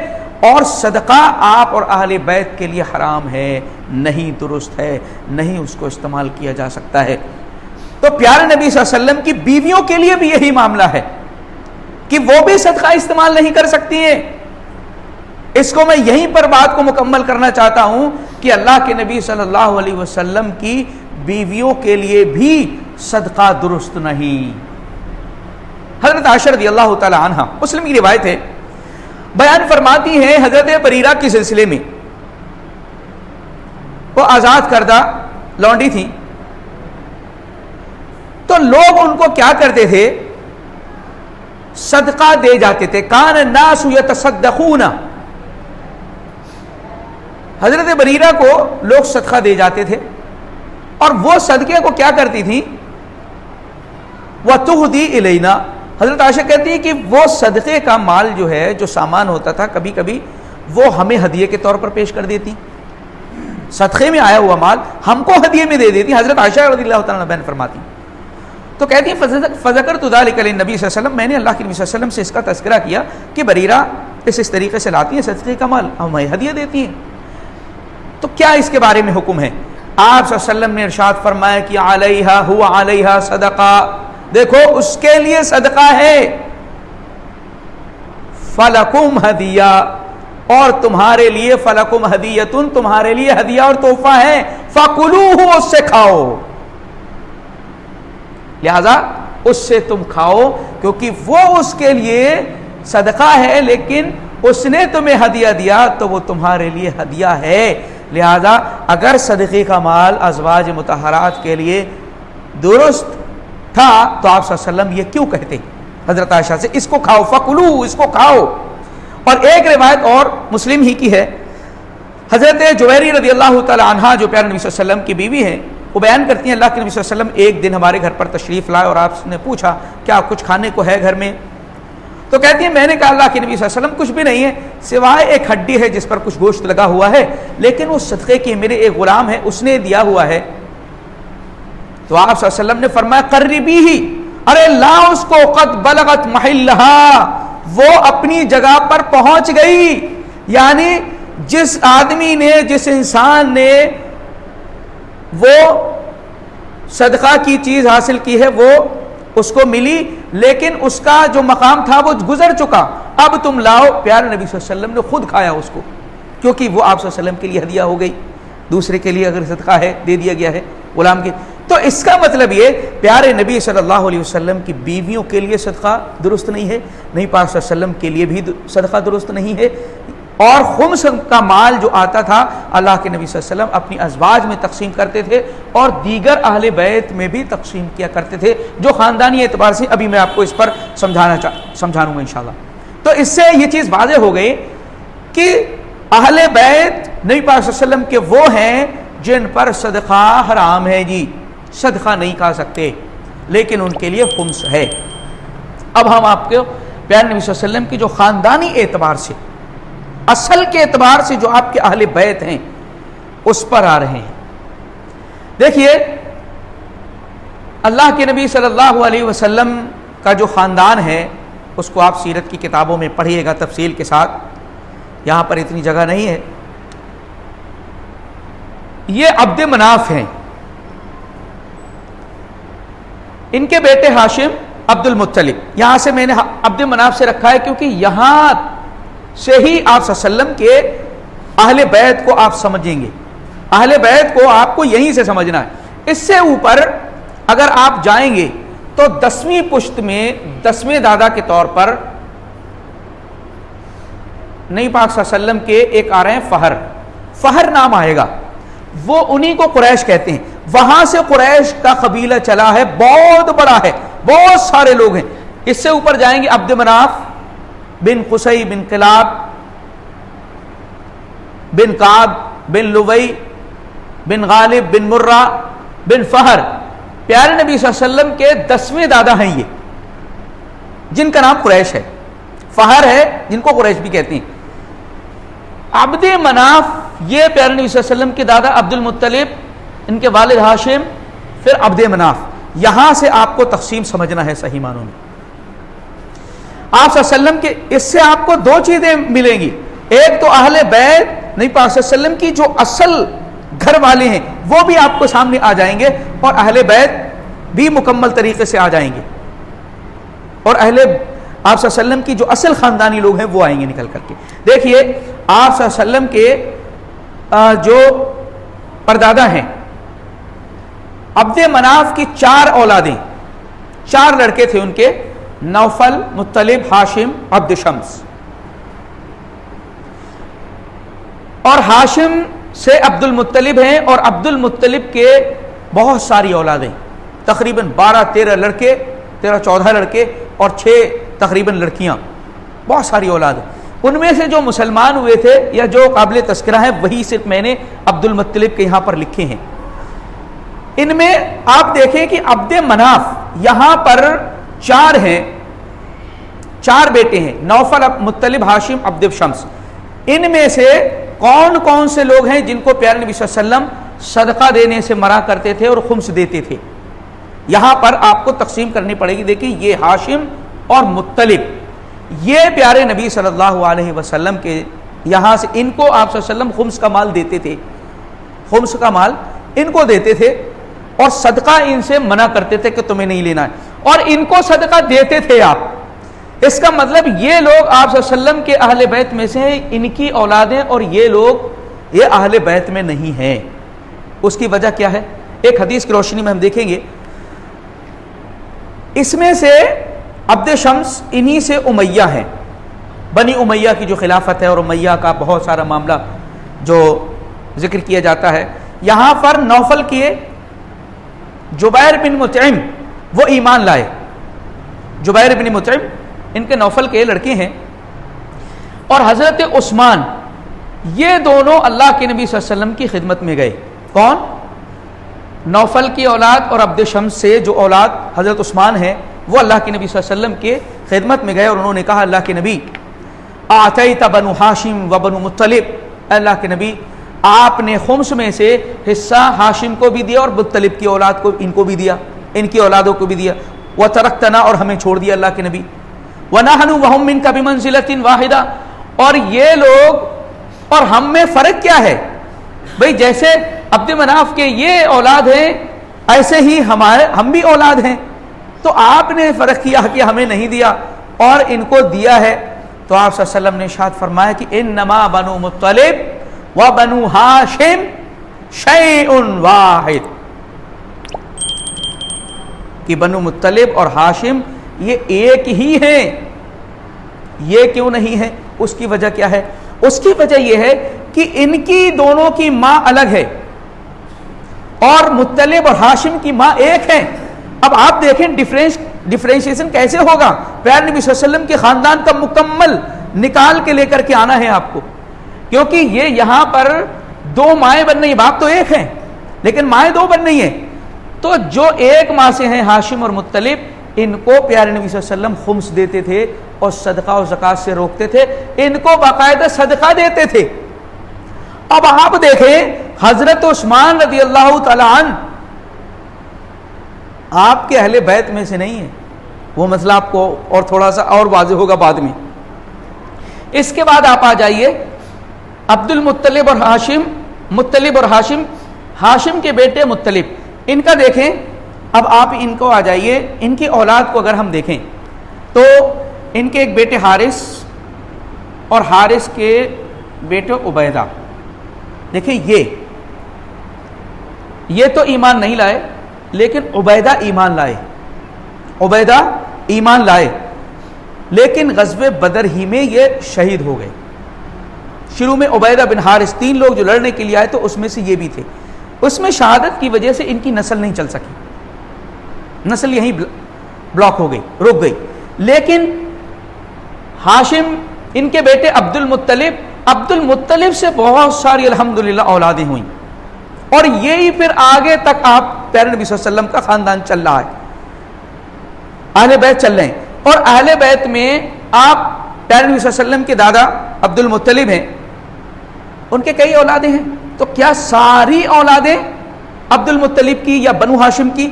اور صدقہ آپ اور اہل بیت کے لیے حرام ہے، نہیں درست ہے، نہیں اس کو استعمال کیا جا سکتا ہے. تو پیارے نبی صلی اللہ علیہ وسلم کی بیویوں کے لیے بھی یہی معاملہ ہے کہ وہ بھی صدقہ استعمال نہیں کر سکتی ہیں. اس کو میں یہیں پر بات کو مکمل کرنا چاہتا ہوں کہ اللہ کے نبی صلی اللہ علیہ وسلم کی بیویوں کے لیے بھی صدقہ درست نہیں. حضرت عائشہ رضی اللہ تعالی عنہ، مسلم کی روایت ہے، بیان فرماتی ہیں حضرت بریرہ کے سلسلے میں. وہ آزاد کردہ لونڈی تھی تو لوگ ان کو کیا کرتے تھے؟ صدقہ دے جاتے تھے. کان الناس یتصدقون، حضرت بریرہ کو لوگ صدقہ دے جاتے تھے اور وہ صدقے کو کیا کرتی تھی؟ وَتُهْدِي إِلَيْنَا، حضرت عائشہ کہتی ہے کہ وہ صدقے کا مال جو ہے، جو سامان ہوتا تھا، کبھی کبھی وہ ہمیں ہدیے کے طور پر پیش کر دیتی. صدقے میں آیا ہوا مال ہم کو ہدیے میں دے دیتی. حضرت عائشہ رضی اللہ تعالیٰ عنہ فرماتی تو کہتی ہیں فذکرت ذلک للنبی صلی اللہ علیہ وسلم, میں نے اللہ کے نبی صلی اللہ علیہ وسلم سے اس کا تذکرہ کیا کہ بریرہ اس طریقے سے لاتی ہیں صدقے کا مال, ہمیں ہدیہ دیتی ہیں, تو کیا اس کے بارے میں حکم ہے؟ آپ صلی اللہ علیہ وسلم نے ارشاد فرمایا کہ علیہا ہوا علیہا صدقہ, دیکھو اس کے لیے صدقہ ہے, فلکم ہدیہ, اور تمہارے لیے فلکم ہدیتن, تمہارے لیے ہدیہ اور تحفہ ہے, فکلوہ, اس سے کھاؤ, لہذا اس سے تم کھاؤ کیونکہ وہ اس کے لیے صدقہ ہے, لیکن اس نے تمہیں ہدیہ دیا تو وہ تمہارے لیے ہدیہ ہے. لہذا اگر صدقے کا مال ازواج مطہرات کے لیے درست تھا تو آپ صلی اللہ علیہ وسلم یہ کیوں کہتے حضرت عائشہ سے اس کو کھاؤ, فکلو, اس کو کھاؤ. اور ایک روایت اور مسلم ہی کی ہے, حضرت جویری رضی اللہ تعالی عنہا جو پیارے نبی صلی اللہ علیہ وسلم کی بیوی ہیں, وہ بیان کرتی ہیں اللہ کے نبی صلی اللہ علیہ وسلم ایک دن ہمارے گھر پر تشریف لائے اور آپ نے پوچھا کیا کچھ کھانے کو ہے گھر میں؟ تو کہتی ہیں میں نے کہا اللہ کے نبی صلی اللہ علیہ وسلم کچھ بھی نہیں ہے سوائے ایک ہڈی ہے جس پر کچھ گوشت لگا ہوا ہے, لیکن وہ صدقے کی میرے ایک غلام ہے اس نے دیا ہوا ہے. تو آپ صلی اللہ علیہ وسلم نے فرمایا قربی ہی, ارے لا اس کو, قد بلغت محلہا, وہ اپنی جگہ پر پہنچ گئی. یعنی جس آدمی نے, جس انسان نے وہ صدقہ کی چیز حاصل کی ہے وہ اس کو ملی, لیکن اس کا جو مقام تھا وہ گزر چکا, اب تم لاؤ. پیارے نبی صلی اللہ علیہ وسلم نے خود کھایا اس کو, کیونکہ وہ آپ صلی اللہ علیہ وسلم کے لیے ہدیہ ہو گئی, دوسرے کے لیے اگر صدقہ ہے دے دیا گیا ہے غلام کے. تو اس کا مطلب یہ پیارے نبی صلی اللہ علیہ وسلم کی بیویوں کے لیے صدقہ درست نہیں ہے, نہیں پاک صلی اللہ علیہ وسلم کے لیے بھی صدقہ درست نہیں ہے. اور خمس کا مال جو آتا تھا اللہ کے نبی صلی اللہ علیہ وسلم اپنی ازواج میں تقسیم کرتے تھے اور دیگر اہل بیت میں بھی تقسیم کیا کرتے تھے, جو خاندانی اعتبار سے ابھی میں آپ کو اس پر سمجھاؤں گا انشاءاللہ. تو اس سے یہ چیز واضح ہو گئی کہ اہل بیت نبی پاک صلی اللہ علیہ وسلم کے وہ ہیں جن پر صدقہ حرام ہے, جی صدقہ نہیں کھا سکتے, لیکن ان کے لیے خمس ہے. اب ہم آپ کو پیارے نبی صلی اللہ علیہ وسلم کی جو خاندانی اعتبار سے, اصل کے اعتبار سے جو آپ کے اہل بیت ہیں اس پر آ رہے ہیں. دیکھیے اللہ کے نبی صلی اللہ علیہ وسلم کا جو خاندان ہے اس کو آپ سیرت کی کتابوں میں پڑھیے گا تفصیل کے ساتھ, یہاں پر اتنی جگہ نہیں ہے. یہ عبد مناف ہیں, ان کے بیٹے ہاشم, عبد المطلب. یہاں سے میں نے عبد مناف سے رکھا ہے کیونکہ یہاں سے ہی آپ صلی اللہ علیہ وسلم کے اہل بیت کو آپ سمجھیں گے, اہل بیت کو آپ کو یہیں سے سمجھنا ہے. اس سے اوپر اگر آپ جائیں گے تو 10ویں پشت میں 10ویں دادا کے طور پر نبی پاک صلی اللہ علیہ وسلم کے ایک آ رہے ہیں فہر نام آئے گا, وہ انہی کو قریش کہتے ہیں. وہاں سے قریش کا قبیلہ چلا ہے, بہت بڑا ہے, بہت سارے لوگ ہیں. اس سے اوپر جائیں گے عبد مناف بن قصی بن کلاب بن کعب بن لوی بن غالب بن مرہ بن فہر. پیارے نبی صلی اللہ علیہ وسلم کے 10ویں دادا ہیں یہ, جن کا نام قریش ہے. فہر ہے جن کو قریش بھی کہتے ہیں. عبد مناف یہ پیارے نبی صلی اللہ علیہ وسلم کے دادا عبد المطلب, ان کے والد ہاشم, پھر عبد مناف. یہاں سے آپ کو تقسیم سمجھنا ہے صحیح معنوں میں. آپ صلی اللہ علیہ وسلم کے اس سے آپ کو 2 چیزیں ملیں گی, ایک تو اہل بیت نبی پاک صلی اللہ علیہ وسلم کی جو اصل گھر والے ہیں وہ بھی آپ کو سامنے آ جائیں گے, اور اہل بیت بھی مکمل طریقے سے آ جائیں گے, اور اہل آپ صلی اللہ علیہ وسلم کی جو اصل خاندانی لوگ ہیں وہ آئیں گے نکل کر کے. دیکھیے آپ صلی اللہ علیہ وسلم کے جو پردادا ہیں عبد مناف کی 4 اولادیں, 4 لڑکے تھے ان کے, نوفل, مطلب, ہاشم, عبد شمس. اور ہاشم سے عبد المطلب ہیں, اور عبد المطلب کے بہت ساری اولادیں, تقریباً 12-13 لڑکے, 13-14 لڑکے اور 6 تقریباً لڑکیاں, بہت ساری اولاد. ان میں سے جو مسلمان ہوئے تھے یا جو قابل تذکرہ ہیں وہی صرف میں نے عبد المطلب کے یہاں پر لکھے ہیں. ان میں آپ دیکھیں کہ عبد مناف یہاں پر 4 ہیں, 4 بیٹے ہیں, نوفل, مطلب, ہاشم, عبد شمس. ان میں سے کون کون سے لوگ ہیں جن کو پیارے نبی صلی اللہ علیہ وسلم صدقہ دینے سے منع کرتے تھے اور خمس دیتے تھے. یہاں پر آپ کو تقسیم کرنی پڑے گی. دیکھیں یہ ہاشم اور مطلب یہ پیارے نبی صلی اللہ علیہ وسلم کے یہاں سے ان کو آپ صلی اللہ علیہ وسلم خمس کا مال دیتے تھے. خمس کا مال ان کو دیتے تھے اور صدقہ ان سے منع کرتے تھے کہ تمہیں نہیں لینا ہے, اور ان کو صدقہ دیتے تھے آپ. اس کا مطلب یہ لوگ آپ صلی اللہ علیہ وسلم کے اہل بیت میں سے ہیں, ان کی اولادیں, اور یہ لوگ یہ اہل بیت میں نہیں ہیں. اس کی وجہ کیا ہے؟ ایک حدیث کی روشنی میں ہم دیکھیں گے. اس میں سے عبد شمس انہی سے امیہ ہیں, بنی امیہ کی جو خلافت ہے, اور امیہ کا بہت سارا معاملہ جو ذکر کیا جاتا ہے. یہاں پر نوفل کیے, جبیر بن مطعم وہ ایمان لائے. جبیر بن مطعم ان کے نوفل کے لڑکے ہیں, اور حضرت عثمان یہ دونوں اللہ کے نبی صلی اللہ علیہ وسلم کی خدمت میں گئے. کون؟ نوفل کی اولاد اور عبد شمس سے جو اولاد حضرت عثمان ہے وہ اللہ کے نبی صلی اللہ علیہ وسلم کے خدمت میں گئے, اور انہوں نے کہا اللہ کے نبی آتیت بنو ہاشم و بنو مطلب, اللہ کے نبی آپ نے خمس میں سے حصہ ہاشم کو بھی دیا اور مطلب کی اولاد کو, ان کو بھی دیا, ان کی اولادوں کو بھی دیا. وترکتنا, اور ہمیں چھوڑ دیا اللہ کے نبی. ونحن وهم منك بمنزلة واحدة, اور یہ لوگ اور ہم میں فرق کیا ہے بھئی؟ جیسے عبد مناف کے یہ اولاد ہیں ایسے ہی ہم بھی اولاد ہیں, تو آپ نے فرق کیا کہ ہمیں نہیں دیا اور ان کو دیا ہے. تو آپ صلی اللہ علیہ وسلم نے ارشاد فرمایا کہ انما بنو مطلب و بنو ہاشم شیء واحد, کہ بنو مطلب اور ہاشم یہ ایک ہی ہیں. یہ کیوں نہیں ہے؟ اس کی وجہ کیا ہے؟ اس کی وجہ یہ ہے کہ ان کی دونوں کی ماں الگ ہے اور مطلب اور ہاشم کی ماں ایک ہے. اب آپ دیکھیں ڈیفرینشیشن کیسے ہوگا. پیارے نبی صلی اللہ علیہ وسلم کے خاندان کا مکمل نکال کے لے کر کے آنا ہے آپ کو, کیونکہ یہ یہاں پر دو مائیں بن رہی, باپ تو ایک ہیں لیکن مائیں دو بن رہی ہیں. تو جو ایک ماں سے ہیں ہاشم اور مطلب, ان کو پیارے نبی صلی اللہ علیہ وسلم خمس دیتے تھے اور صدقہ و زکوٰۃ سے روکتے تھے, ان کو باقاعدہ صدقہ دیتے تھے. اب آپ دیکھیں حضرت عثمان رضی اللہ تعالی عنہ آپ کے اہل بیت میں سے نہیں ہے. وہ مسئلہ آپ کو اور تھوڑا سا اور واضح ہوگا بعد میں. اس کے بعد آپ آ جائیے عبد المطلب اور ہاشم, مطلب اور ہاشم, ہاشم کے بیٹے مطلب, ان کا دیکھیں. اب آپ ان کو آ جائیے, ان کی اولاد کو اگر ہم دیکھیں تو ان کے ایک بیٹے حارث اور حارث کے بیٹے عبیدہ. دیکھیں یہ تو ایمان نہیں لائے, لیکن عبیدہ ایمان لائے. عبیدہ ایمان لائے لیکن غزوہ بدر ہی میں یہ شہید ہو گئے. شروع میں عبیدہ بن حارث, 3 لوگ جو لڑنے کے لیے آئے تو اس میں سے یہ بھی تھے. اس میں شہادت کی وجہ سے ان کی نسل نہیں چل سکی, نسل یہیں بلاک ہو گئی, رک گئی. لیکن ہاشم, ان کے بیٹے عبد المطلب سے بہت ساری الحمدللہ اولادیں ہوئیں, اور یہی پھر آگے تک آپ پیارے نبی صلی اللہ علیہ وسلم کا خاندان چل رہا ہے, اہل بیت چل رہے ہیں. اور اہل بیت میں آپ پیارے نبی صلی اللہ علیہ وسلم کے دادا عبد المطلب ہیں, ان کے کئی اولادیں ہیں. تو کیا ساری اولادیں عبد المطلب کی یا بنو ہاشم کی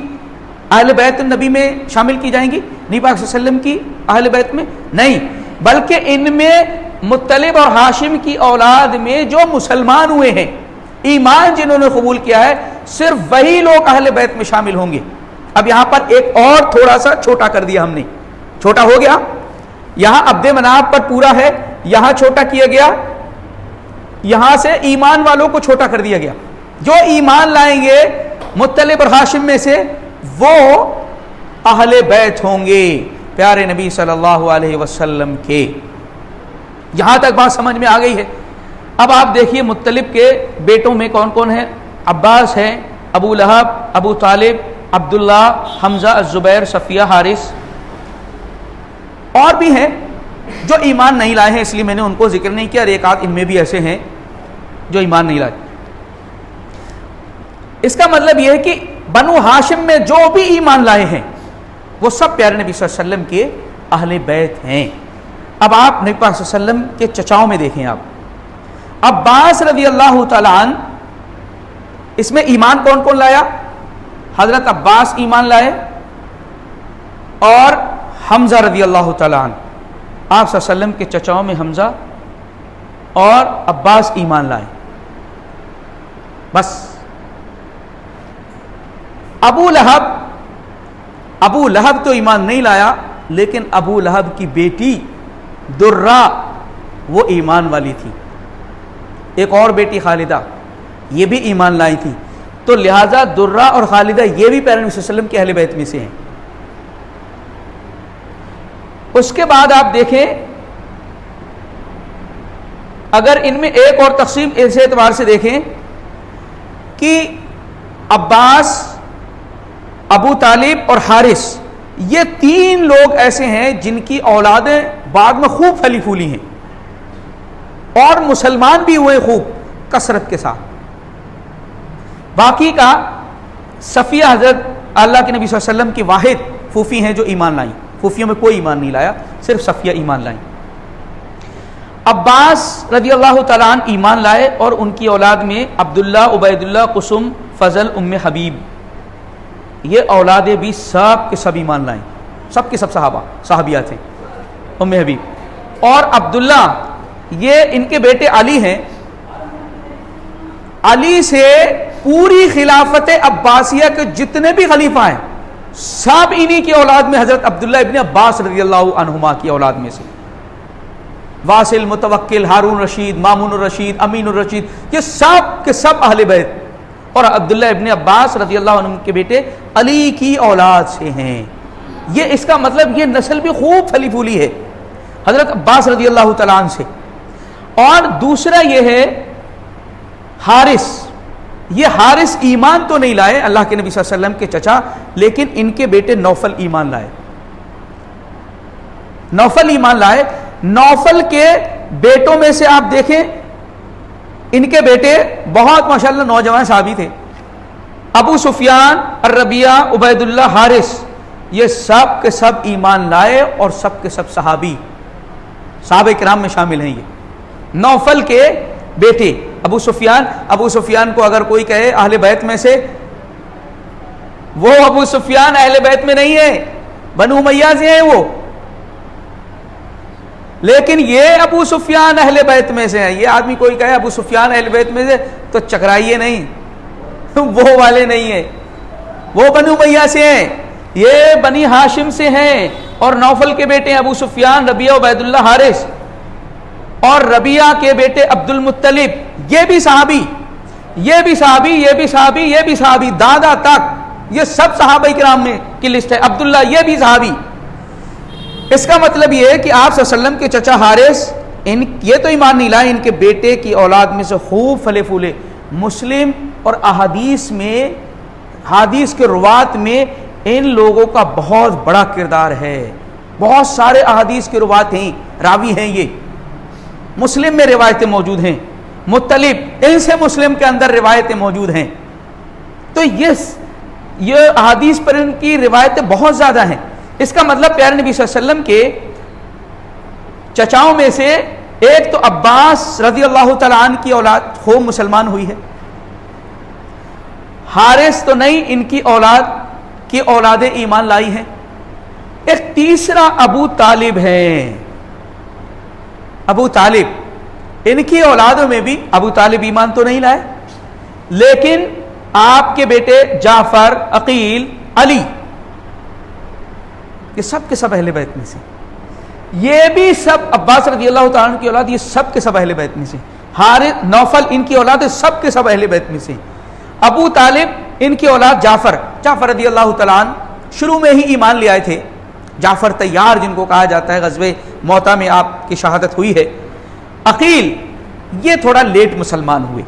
اہل بیت نبی میں شامل کی جائیں گی؟ نبی پاک صلی اللہ علیہ وسلم کی اہل بیت میں نہیں, بلکہ ان میں مطلب اور ہاشم کی اولاد میں جو مسلمان ہوئے ہیں, ایمان جنہوں نے قبول کیا ہے, صرف وہی لوگ اہل بیت میں شامل ہوں گے. اب یہاں پر ایک اور تھوڑا سا چھوٹا کر دیا ہم نے, چھوٹا ہو گیا. یہاں عبد مناف پر پورا ہے, یہاں چھوٹا کیا گیا, یہاں سے ایمان والوں کو چھوٹا کر دیا گیا. جو ایمان لائیں گے مطلب اور ہاشم میں سے وہ اہل بیت ہوں گے پیارے نبی صلی اللہ علیہ وسلم کے. یہاں تک بات سمجھ میں آ گئی ہے. اب آپ دیکھیے مطلب کے بیٹوں میں کون کون ہیں. عباس ہیں, ابو لہب, ابو طالب, عبداللہ, حمزہ, الزبیر, صفیہ, حارث, اور بھی ہیں جو ایمان نہیں لائے ہیں, اس لیے میں نے ان کو ذکر نہیں کیا. ایک آدھ ان میں بھی ایسے ہیں جو ایمان نہیں لائے. اس کا مطلب یہ ہے کہ بنو ہاشم میں جو بھی ایمان لائے ہیں وہ سب پیارے نبی صلی اللہ علیہ وسلم کے اہل بیت ہیں. اب آپ نبی پاک صلی اللہ علیہ وسلم کے چچاؤں میں دیکھیں آپ, عباس رضی اللہ تعالیٰ عنہ، اس میں ایمان کون کون لایا؟ حضرت عباس ایمان لائے اور حمزہ رضی اللہ تعالیٰ عنہ، آپ صلی اللہ علیہ وسلم کے چچاؤں میں حمزہ اور عباس ایمان لائے. بس ابو لہب تو ایمان نہیں لایا، لیکن ابو لہب کی بیٹی درہ وہ ایمان والی تھی. ایک اور بیٹی خالدہ، یہ بھی ایمان لائی تھی. تو لہذا درہ اور خالدہ یہ بھی پیارے نبی صلی اللہ علیہ وسلم کے اہل بیت میں سے ہیں. اس کے بعد آپ دیکھیں، اگر ان میں ایک اور تقسیم اس اعتبار سے دیکھیں کہ عباس، ابو طالب اور حارث، یہ تین لوگ ایسے ہیں جن کی اولادیں بعد میں خوب پھلی پھولی ہیں اور مسلمان بھی ہوئے خوب کثرت کے ساتھ. باقی کا صفیہ حضرت اللہ کے نبی صلی اللہ علیہ وسلم کی واحد پھوپھی ہیں جو ایمان لائیں. پھوپھیوں میں کوئی ایمان نہیں لایا، صرف صفیہ ایمان لائیں. عباس رضی اللہ تعالیٰ عنہ ایمان لائے اور ان کی اولاد میں عبداللہ، عبید اللہ، قسم، فضل، ام حبیب، یہ اولادیں بھی سب کے سب ایمان لائیں. سب کے سب صحابیات ہیں. ام حبیب اور عبداللہ، یہ ان کے بیٹے علی ہیں. علی سے پوری خلافت عباسیہ کے جتنے بھی خلیفہ ہیں سب انہی کی اولاد میں حضرت عبداللہ ابن عباس رضی اللہ عنہما کی اولاد میں سے. واصل، متوکل، ہارون رشید، مامون الرشید، امین الرشید، یہ سب کے سب اہل بیت، اور عبداللہ ابن عباس رضی اللہ عنہ کے بیٹے علی کی اولاد سے ہیں. یہ اس کا مطلب یہ نسل بھی خوب پھلی پھولی ہے حضرت عباس رضی اللہ تعالیٰ عنہ سے. اور دوسرا یہ ہے حارث. یہ حارث ایمان تو نہیں لائے، اللہ کے نبی صلی اللہ علیہ وسلم کے چچا، لیکن ان کے بیٹے نوفل ایمان لائے. نوفل ایمان لائے. نوفل کے بیٹوں میں سے آپ دیکھیں، ان کے بیٹے بہت ماشاءاللہ نوجوان صحابی تھے. ابو سفیان، الربیہ، عبید اللہ، حارث، یہ سب کے سب ایمان لائے اور سب کے سب صحابہ کرام میں شامل ہیں. یہ نوفل کے بیٹے ابو سفیان کو اگر کوئی کہے اہل بیت میں سے، وہ ابو سفیان اہل بیت میں نہیں ہے، بنو امیہ سے ہیں وہ، لیکن یہ ابو سفیان اہل بیت میں سے ہیں. یہ آدمی کوئی کہے ابو سفیان اہل بیت میں سے تو چکرائیے نہیں، وہ والے نہیں ہیں، وہ بنو امیہ سے ہیں، یہ بنی ہاشم سے ہیں. اور نوفل کے بیٹے ابو سفیان، ربیہ، عبید اللہ، حارث، اور ربیہ کے بیٹے عبد المطلب، یہ بھی صحابی، یہ بھی صحابی، یہ بھی صحابی، یہ بھی صحابی، دادا تک یہ سب صحابہ کرام میں کی لسٹ ہے. عبداللہ یہ بھی صحابی. اس کا مطلب یہ ہے کہ آپ صلی اللہ علیہ وسلم کے چچا حارث، یہ تو ایمان نہیں لائے، ان کے بیٹے کی اولاد میں سے خوب پھلے پھولے. مسلم اور احادیث میں، حدیث کے روات میں ان لوگوں کا بہت بڑا کردار ہے. بہت سارے احادیث کے روات ہیں، راوی ہیں. یہ مسلم میں روایتیں موجود ہیں. مطلب ان سے مسلم کے اندر روایتیں موجود ہیں. تو یہ احادیث پر ان کی روایتیں بہت زیادہ ہیں. اس کا مطلب پیارے نبی صلی اللہ علیہ وسلم کے چچاؤں میں سے ایک تو عباس رضی اللہ تعالیٰ عنہ کی اولاد خوب مسلمان ہوئی ہے. حارث تو نہیں، ان کی اولادیں ایمان لائی ہیں. ایک تیسرا ابو طالب ہے. ابو طالب، ان کی اولادوں میں بھی ابو طالب ایمان تو نہیں لائے، لیکن آپ کے بیٹے جعفر، عقیل، علی، یہ سب کے سب اہل بیت میں سے. یہ بھی سب عباس رضی اللہ تعالیٰ عنہ کی اولاد، یہ سب کے سب اہل بیت میں سے. حارث، نوفل، ان کی اولاد سب کے سب اہل بیت میں سے. ابو طالب، ان کی اولاد جعفر رضی اللہ تعالیٰ عنہ شروع میں ہی ایمان لے آئے تھے. جعفر طیار جن کو کہا جاتا ہے، غزوہ موتا میں آپ کی شہادت ہوئی ہے. عقیل، یہ تھوڑا لیٹ مسلمان ہوئے.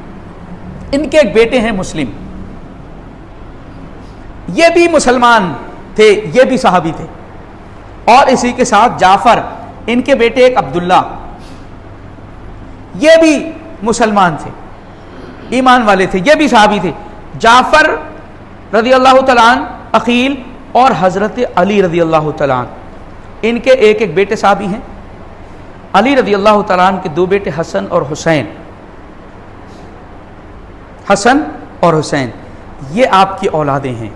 ان کے ایک بیٹے ہیں مسلم، یہ بھی مسلمان تھے، یہ بھی صحابی تھے. اور اسی کے ساتھ جعفر، ان کے بیٹے ایک عبداللہ، یہ بھی مسلمان تھے، ایمان والے تھے، یہ بھی صحابی تھے. جعفر رضی اللہ تعالیٰ عنہ، عقیل اور حضرت علی رضی اللہ تعالیٰ عنہ، ان کے ایک ایک بیٹے صحابی ہیں. علی رضی اللہ تعالیٰ عنہ کے دو بیٹے حسن اور حسین، حسن اور حسین یہ آپ کی اولادیں ہیں۔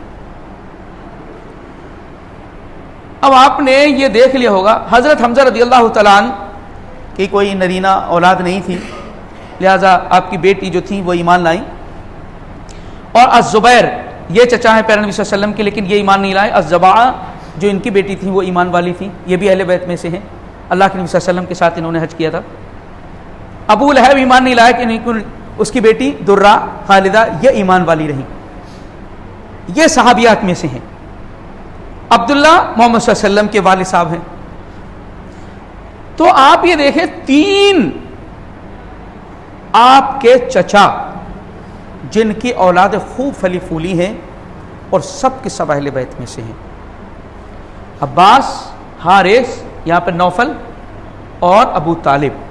اب آپ نے یہ دیکھ لیا ہوگا حضرت حمزہ رضی اللہ تعالیٰ عنہ کی کوئی نرینہ اولاد نہیں تھی، لہٰذا آپ کی بیٹی جو تھی وہ ایمان لائیں، اور الزبیر یہ چچا ہیں پیارے نبی صلی اللہ علیہ وسلم کے لیکن یہ ایمان نہیں لائے۔ الزباع جو ان کی بیٹی تھی وہ ایمان والی تھی، یہ بھی اہل بیت میں سے ہیں، اللہ کے نبی صلی اللہ علیہ وسلم کے ساتھ انہوں نے حج کیا تھا۔ ابو لہب ایمان نہیں لائے کہ اس کی بیٹی درہ خالدہ یہ ایمان والی رہی، یہ صحابیات میں سے ہیں۔ عبداللہ محمد صلی اللہ علیہ وسلم کے والد صاحب ہیں۔ تو آپ یہ دیکھیں 3 آپ کے چچا جن کی اولاد خوب پھلی پھولی ہیں اور سب کے سب اہل بیت میں سے ہیں، عباس، حارث، یہاں پہ نوفل اور ابو طالب۔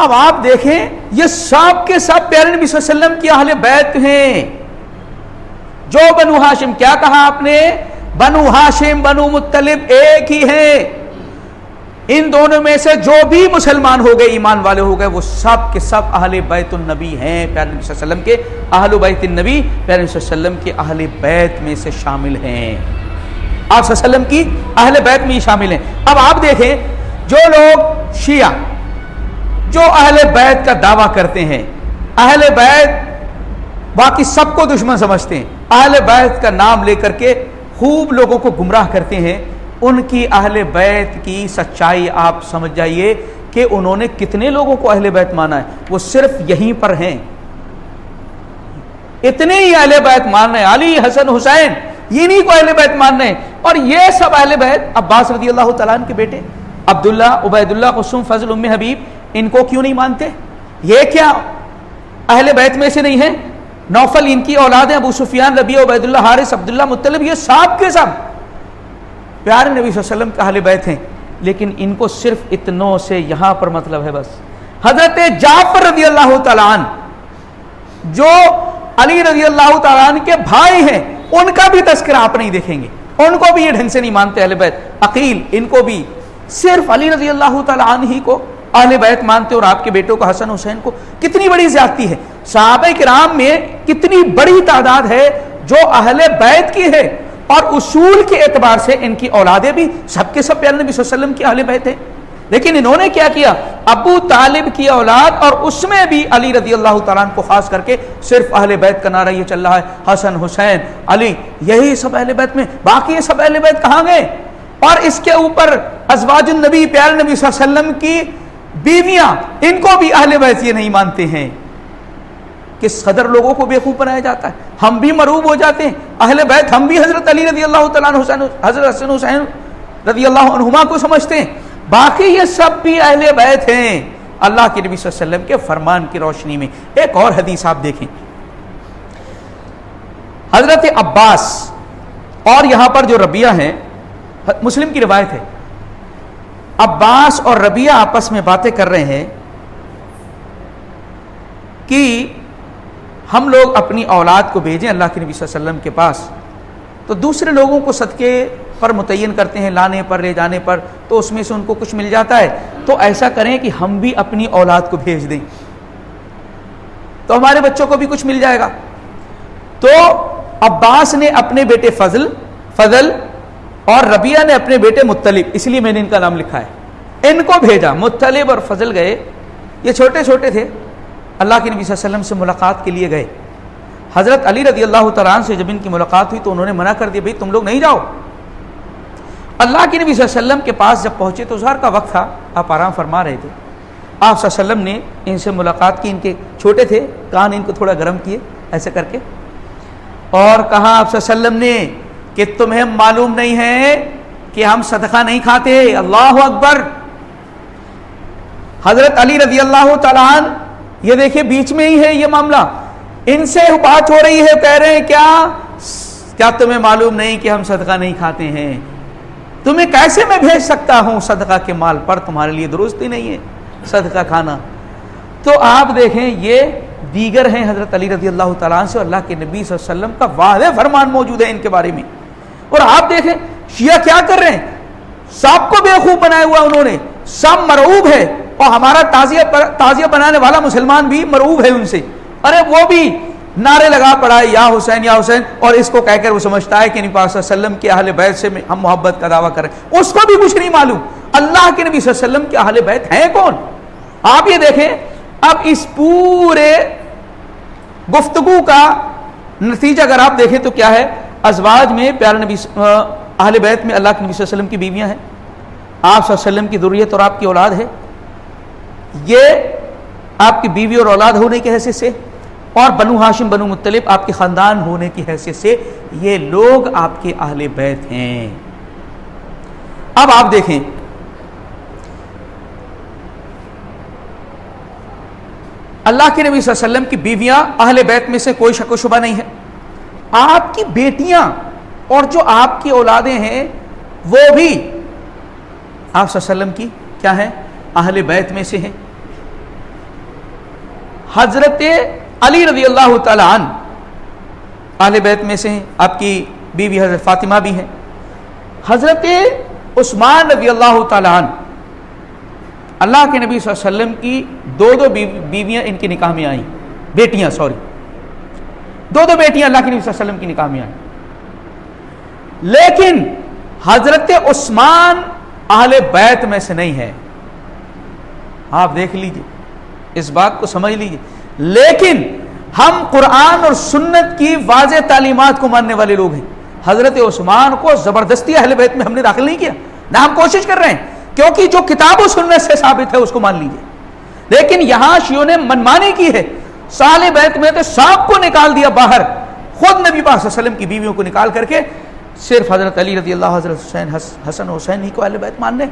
اب آپ دیکھیں یہ سب کے سب پیارے نبی صلی اللہ علیہ وسلم کی اہل بیت ہیں۔ جو بنو ہاشم، کیا کہا آپ نے؟ بنو ہاشم بنو مطلب ایک ہی ہیں، ان دونوں میں سے جو بھی مسلمان ہو گئے، ایمان والے ہو گئے، وہ سب کے سب اہل بیت النبی ہیں، پیارے نبی صلی اللہ علیہ وسلم کے اہل بیت النبی، پیارے نبی صلی اللہ علیہ وسلم کے اہل بیت میں سے شامل ہیں، آپ صلی اللہ علیہ وسلم کی اہل بیت میں ہی شامل ہیں۔ اب آپ دیکھیں جو لوگ شیعہ جو اہل بیت کا دعویٰ کرتے ہیں، اہل بیت باقی سب کو دشمن سمجھتے ہیں، اہل بیت کا نام لے کر کے خوب لوگوں کو گمراہ کرتے ہیں، ان کی اہل بیت کی سچائی آپ سمجھ جائیے کہ انہوں نے کتنے لوگوں کو اہل بیت مانا ہے، وہ صرف یہیں پر ہیں، اتنے ہی اہل بیت مان رہے ہیں، علی، حسن، حسین، انہی کو اہل بیت مان رہے ہیں، اور یہ سب اہل بیت عباس رضی اللہ تعالیٰ عنہ کے بیٹے عبداللہ، عبیداللہ، قسم، فضل، ام حبیب، ان کو کیوں نہیں مانتے؟ یہ کیا اہل بیت میں سے نہیں ہیں؟ نوفل ان کی اولاد ہیں، ابو سفیان، ربیعہ، عبیداللہ، حارث، عبداللہ، مطلب، یہ سب کے سب پیارے نبی صلی اللہ علیہ وسلم کے اہل بیت ہیں، لیکن ان کو صرف اتنوں سے یہاں پر مطلب ہے بس۔ حضرت جعفر رضی اللہ تعالیٰ عنہ جو علی رضی اللہ تعالیٰ عنہ کے بھائی ہیں، ان کا بھی تذکرہ آپ نہیں دیکھیں گے، ان کو بھی یہ ڈھنگ سے نہیں مانتے اہل بیت۔ عقیل، ان کو بھی صرف علی رضی اللہ تعالیٰ عنہ ہی کو اہل بیت مانتے، اور آپ کے بیٹوں کو حسن حسین کو کتنی بڑی زیادتی ہے۔ صحابہ کرام میں کتنی بڑی تعداد ہے جو اہل بیت کی ہے، اور اصول کے اعتبار سے ان کی اولادیں بھی سب کے سب پیارے نبی صلی اللہ علیہ وسلم کی اہل بیت ہیں، لیکن انہوں نے کیا کیا؟ ابو طالب کی اولاد، اور اس میں بھی علی رضی اللہ تعالیٰ عنہ کو خاص کر کے صرف اہل بیت کا نعرہ یہ چل رہا ہے، حسن، حسین، علی، یہی سب اہل بیت میں، باقی یہ سب اہل بیت کہاں گئے؟ اور اس کے اوپر ازواج النبی پیارے نبی صلی اللہ علیہ وسلم کی بیویاں، ان کو بھی اہل بیت یہ نہیں مانتے ہیں۔ کس قدر لوگوں کو بیوقوف بنایا جاتا ہے، ہم بھی مروب ہو جاتے ہیں، اہل بیت ہم بھی حضرت علی رضی اللہ تعالیٰ عنہ، حضرت حسن حسین رضی اللہ عنہما کو سمجھتے ہیں، باقی یہ سب بھی اہل بیت ہیں اللہ کے نبی صلی اللہ علیہ وسلم کے فرمان کی روشنی میں۔ ایک اور حدیث آپ دیکھیں، حضرت عباس اور یہاں پر جو ربیعہ ہیں، مسلم کی روایت ہے، عباس اور ربیعہ آپس میں باتیں کر رہے ہیں کہ ہم لوگ اپنی اولاد کو بھیجیں اللہ کے نبی صلی اللہ علیہ وسلم کے پاس، تو دوسرے لوگوں کو صدقے پر متعین کرتے ہیں، لانے پر، لے جانے پر، تو اس میں سے ان کو کچھ مل جاتا ہے، تو ایسا کریں کہ ہم بھی اپنی اولاد کو بھیج دیں تو ہمارے بچوں کو بھی کچھ مل جائے گا۔ تو عباس نے اپنے بیٹے فضل اور ربیعہ نے اپنے بیٹے مطلب، اس لیے میں نے ان کا نام لکھا ہے، ان کو بھیجا۔ مطلب اور فضل گئے، یہ چھوٹے چھوٹے تھے، اللہ کے نبی صلی اللہ علیہ وسلم سے ملاقات کے لیے گئے۔ حضرت علی رضی اللہ تعالیٰ عنہ سے جب ان کی ملاقات ہوئی تو انہوں نے منع کر دیا، بھئی تم لوگ نہیں جاؤ۔ اللہ کے نبی صلی اللہ علیہ وسلم کے پاس جب پہنچے تو ظہر کا وقت تھا، آپ آرام فرما رہے تھے، آپ صلی اللہ علیہ وسلم نے ان سے ملاقات کی، ان کے چھوٹے تھے، کان ان کو تھوڑا گرم کیے ایسے کر کے، اور کہا آپ صلی اللہ علیہ وسلم نے کہ تمہیں معلوم نہیں ہے کہ ہم صدقہ نہیں کھاتے؟ اللہ اکبر۔ حضرت علی رضی اللہ تعالیٰ عنہ یہ دیکھیں بیچ میں ہی ہے یہ معاملہ، ان سے بات ہو رہی ہے، کہہ رہے ہیں کیا تمہیں معلوم نہیں کہ ہم صدقہ نہیں کھاتے ہیں؟ تمہیں کیسے میں بھیج سکتا ہوں صدقہ کے مال پر؟ تمہارے لیے درست ہی نہیں ہے صدقہ کھانا۔ تو آپ دیکھیں یہ دیگر ہیں حضرت علی رضی اللہ تعالیٰ عنہ سے، اللہ کے نبی صلی اللہ علیہ وسلم کا واضح فرمان موجود ہے ان کے بارے میں۔ اور آپ دیکھیں شیعہ کیا کر رہے ہیں، سب کو بیوقوف بنایا ہوا انہوں نے، سب مرعوب ہے، اور ہمارا تعزیہ بنانے والا مسلمان بھی مرعوب ہے ان سے، ارے وہ بھی نعرے لگا پڑا ہے یا حسین یا حسین، اور اس کو کہہ کر وہ سمجھتا ہے کہ نبی پاک صلی اللہ علیہ وسلم کے اہل بیت سے ہم محبت کا دعویٰ کریں، اس کو بھی کچھ نہیں معلوم اللہ کے نبی صلی اللہ علیہ وسلم کے اہل بیت ہیں کون۔ آپ یہ دیکھیں، اب اس پورے گفتگو کا نتیجہ اگر آپ دیکھیں تو کیا ہے؟ ازواج میں پیارے نبی اہل بیت میں اللہ کے نبی صلی اللہ علیہ وسلم کی بیویاں ہیں، آپ صلی اللہ علیہ وسلم کی ذریت اور آپ کی اولاد ہے، یہ آپ کی بیوی اور اولاد ہونے کی حیثیت سے، اور بنو ہاشم بنو مطلب آپ کے خاندان ہونے کی حیثیت سے یہ لوگ آپ کے اہل بیت ہیں۔ اب آپ دیکھیں اللہ کے نبی صلی اللہ علیہ وسلم کی بیویاں اہل بیت میں سے کوئی شک و شبہ نہیں ہے، آپ کی بیٹیاں اور جو آپ کی اولادیں ہیں وہ بھی آپ صلی اللہ علیہ وسلم کی کیا ہیں؟ اہل بیت میں سے ہیں۔ حضرت علی رضی اللہ تعالی عنہ اہل بیت میں سے ہیں، آپ کی بیوی حضرت فاطمہ بھی ہیں۔ حضرت عثمان رضی اللہ تعالی عنہ اللہ کے نبی صلی اللہ علیہ وسلم کی دو بیویاں ان کے نکاح میں آئیں، بیٹیاں دو بیٹیاں اللہ کے نبی صلی اللہ علیہ وسلم کی نکاح میں آئیں، لیکن حضرت عثمان اہل بیت میں سے نہیں ہے۔ آپ دیکھ لیجئے، اس بات کو سمجھ لیجئے، لیکن ہم قرآن اور سنت کی واضح تعلیمات کو ماننے والے لوگ ہیں۔ حضرت عثمان کو زبردستی اہل بیت میں ہم نے داخل نہیں کیا، نہ ہم کوشش کر رہے ہیں، کیونکہ جو کتاب و سنت سے ثابت ہے اس کو مان لیجئے۔ لیکن یہاں شیعوں نے منمانی کی ہے، اہل بیت میں تو سب کو نکال دیا باہر، خود نبی پاک صلی اللہ علیہ وسلم کی بیویوں کو نکال کر کے صرف حضرت علی رضی اللہ، حضرت حسن حسین ہی کو اہل بیت ماننے،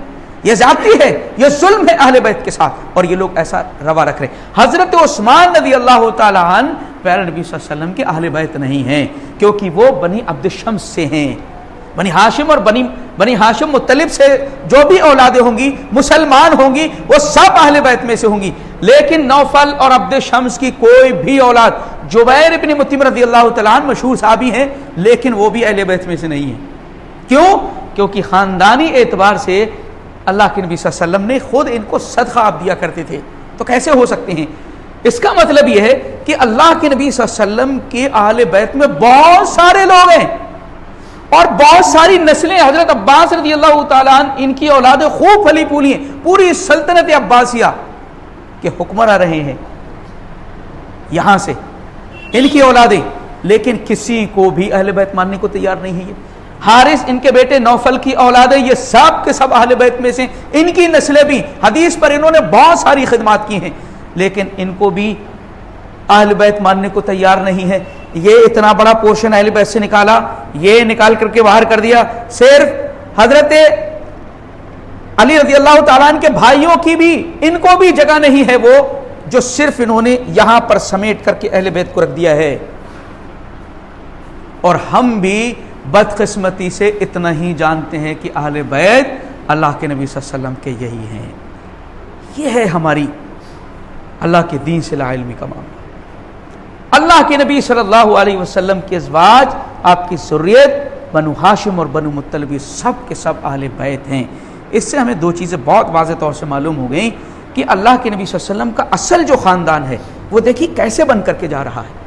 یہ زیادتی ہے، یہ ظلم ہے اہل بیت کے ساتھ، اور یہ لوگ ایسا روا رکھ رہے ہیں۔ حضرت عثمان رضی اللہ تعالی عنہ پیارے نبی صلی اللہ علیہ وسلم کے اہل بیت نہیں ہیں، کیونکہ وہ بنی عبد الشمس سے ہیں، بنی ہاشم اور بنی ہاشم مطلب سے جو بھی اولادیں ہوں گی مسلمان ہوں گی وہ سب اہل بیت میں سے ہوں گی، لیکن نوفل اور عبد شمس کی کوئی بھی اولاد، جبیر ابن مطعم رضی اللہ تعالیٰ عنہ مشہور صحابی ہیں لیکن وہ بھی اہل بیت میں سے نہیں ہیں۔ کیوں؟ کیونکہ خاندانی اعتبار سے اللہ کے نبی صلی اللہ علیہ وسلم نے خود ان کو صدقہ آپ دیا کرتے تھے، تو کیسے ہو سکتے ہیں؟ اس کا مطلب یہ ہے کہ اللہ کے نبی صلی اللہ علیہ وسلم کے اہل بیت میں بہت سارے لوگ ہیں اور بہت ساری نسلیں، حضرت عباس رضی اللہ تعالیٰ عنہ ان کی اولادیں خوب پھلی پھولی ہیں، پوری سلطنت عباسیہ کے حکمراں رہے ہیں یہاں سے ان کی اولادیں، لیکن کسی کو بھی اہل بیت ماننے کو تیار نہیں ہے۔ یہ حارث ان کے بیٹے نوفل کی اولادیں یہ سب کے سب اہل بیت میں سے، ان کی نسلیں بھی، حدیث پر انہوں نے بہت ساری خدمات کی ہیں، لیکن ان کو بھی اہل بیت ماننے کو تیار نہیں ہے۔ یہ اتنا بڑا پورشن اہل بیت سے نکالا، یہ نکال کر کے باہر کر دیا، صرف حضرت علی رضی اللہ تعالیٰ عنہ کے بھائیوں کی بھی ان کو بھی جگہ نہیں ہے، وہ جو صرف انہوں نے یہاں پر سمیٹ کر کے اہل بیت کو رکھ دیا ہے۔ اور ہم بھی بدقسمتی سے اتنا ہی جانتے ہیں کہ اہل بیت اللہ کے نبی صلی اللہ علیہ وسلم کے یہی ہیں۔ یہ ہے ہماری اللہ کے دین سے لا علمی کا معاملہ۔ اللہ کے نبی صلی اللہ علیہ وسلم کے ازواج، آپ کی ذریت بنو ہاشم اور بنو مطلب سب کے سب اہل بیت ہیں۔ اس سے ہمیں دو چیزیں بہت واضح طور سے معلوم ہو گئیں کہ اللہ کے نبی صلی اللہ علیہ وسلم کا اصل جو خاندان ہے وہ دیکھیے کیسے بن کر کے جا رہا ہے۔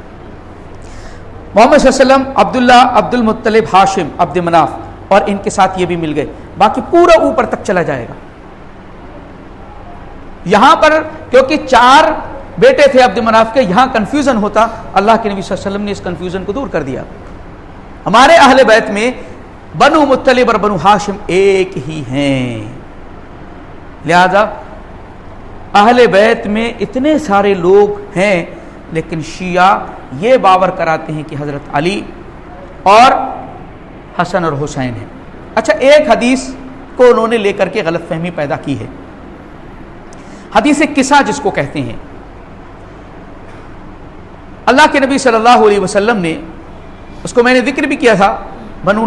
محمد صلی اللہ علیہ وسلم عبداللہ، عبد المطلب، ہاشم، عبد مناف، اور ان کے ساتھ یہ بھی مل گئے، باقی پورا اوپر تک چلا جائے گا۔ یہاں پر کیونکہ 4 بیٹے تھے عبد مناف کے، یہاں کنفیوژن ہوتا، اللہ کے نبی صلی اللہ علیہ وسلم نے اس کنفیوژن کو دور کر دیا۔ ہمارے اہل بیت میں بنو مطلب اور بنو ہاشم ایک ہی ہیں، لہذا اہل بیت میں اتنے سارے لوگ ہیں، لیکن شیعہ یہ باور کراتے ہیں کہ حضرت علی اور حسن اور حسین ہیں۔ اچھا، ایک حدیث کو انہوں نے لے کر کے غلط فہمی پیدا کی ہے، حدیث قصہ جس کو کہتے ہیں۔ اللہ کے نبی صلی اللہ علیہ وسلم نے، اس کو میں نے ذکر بھی کیا تھا، بنو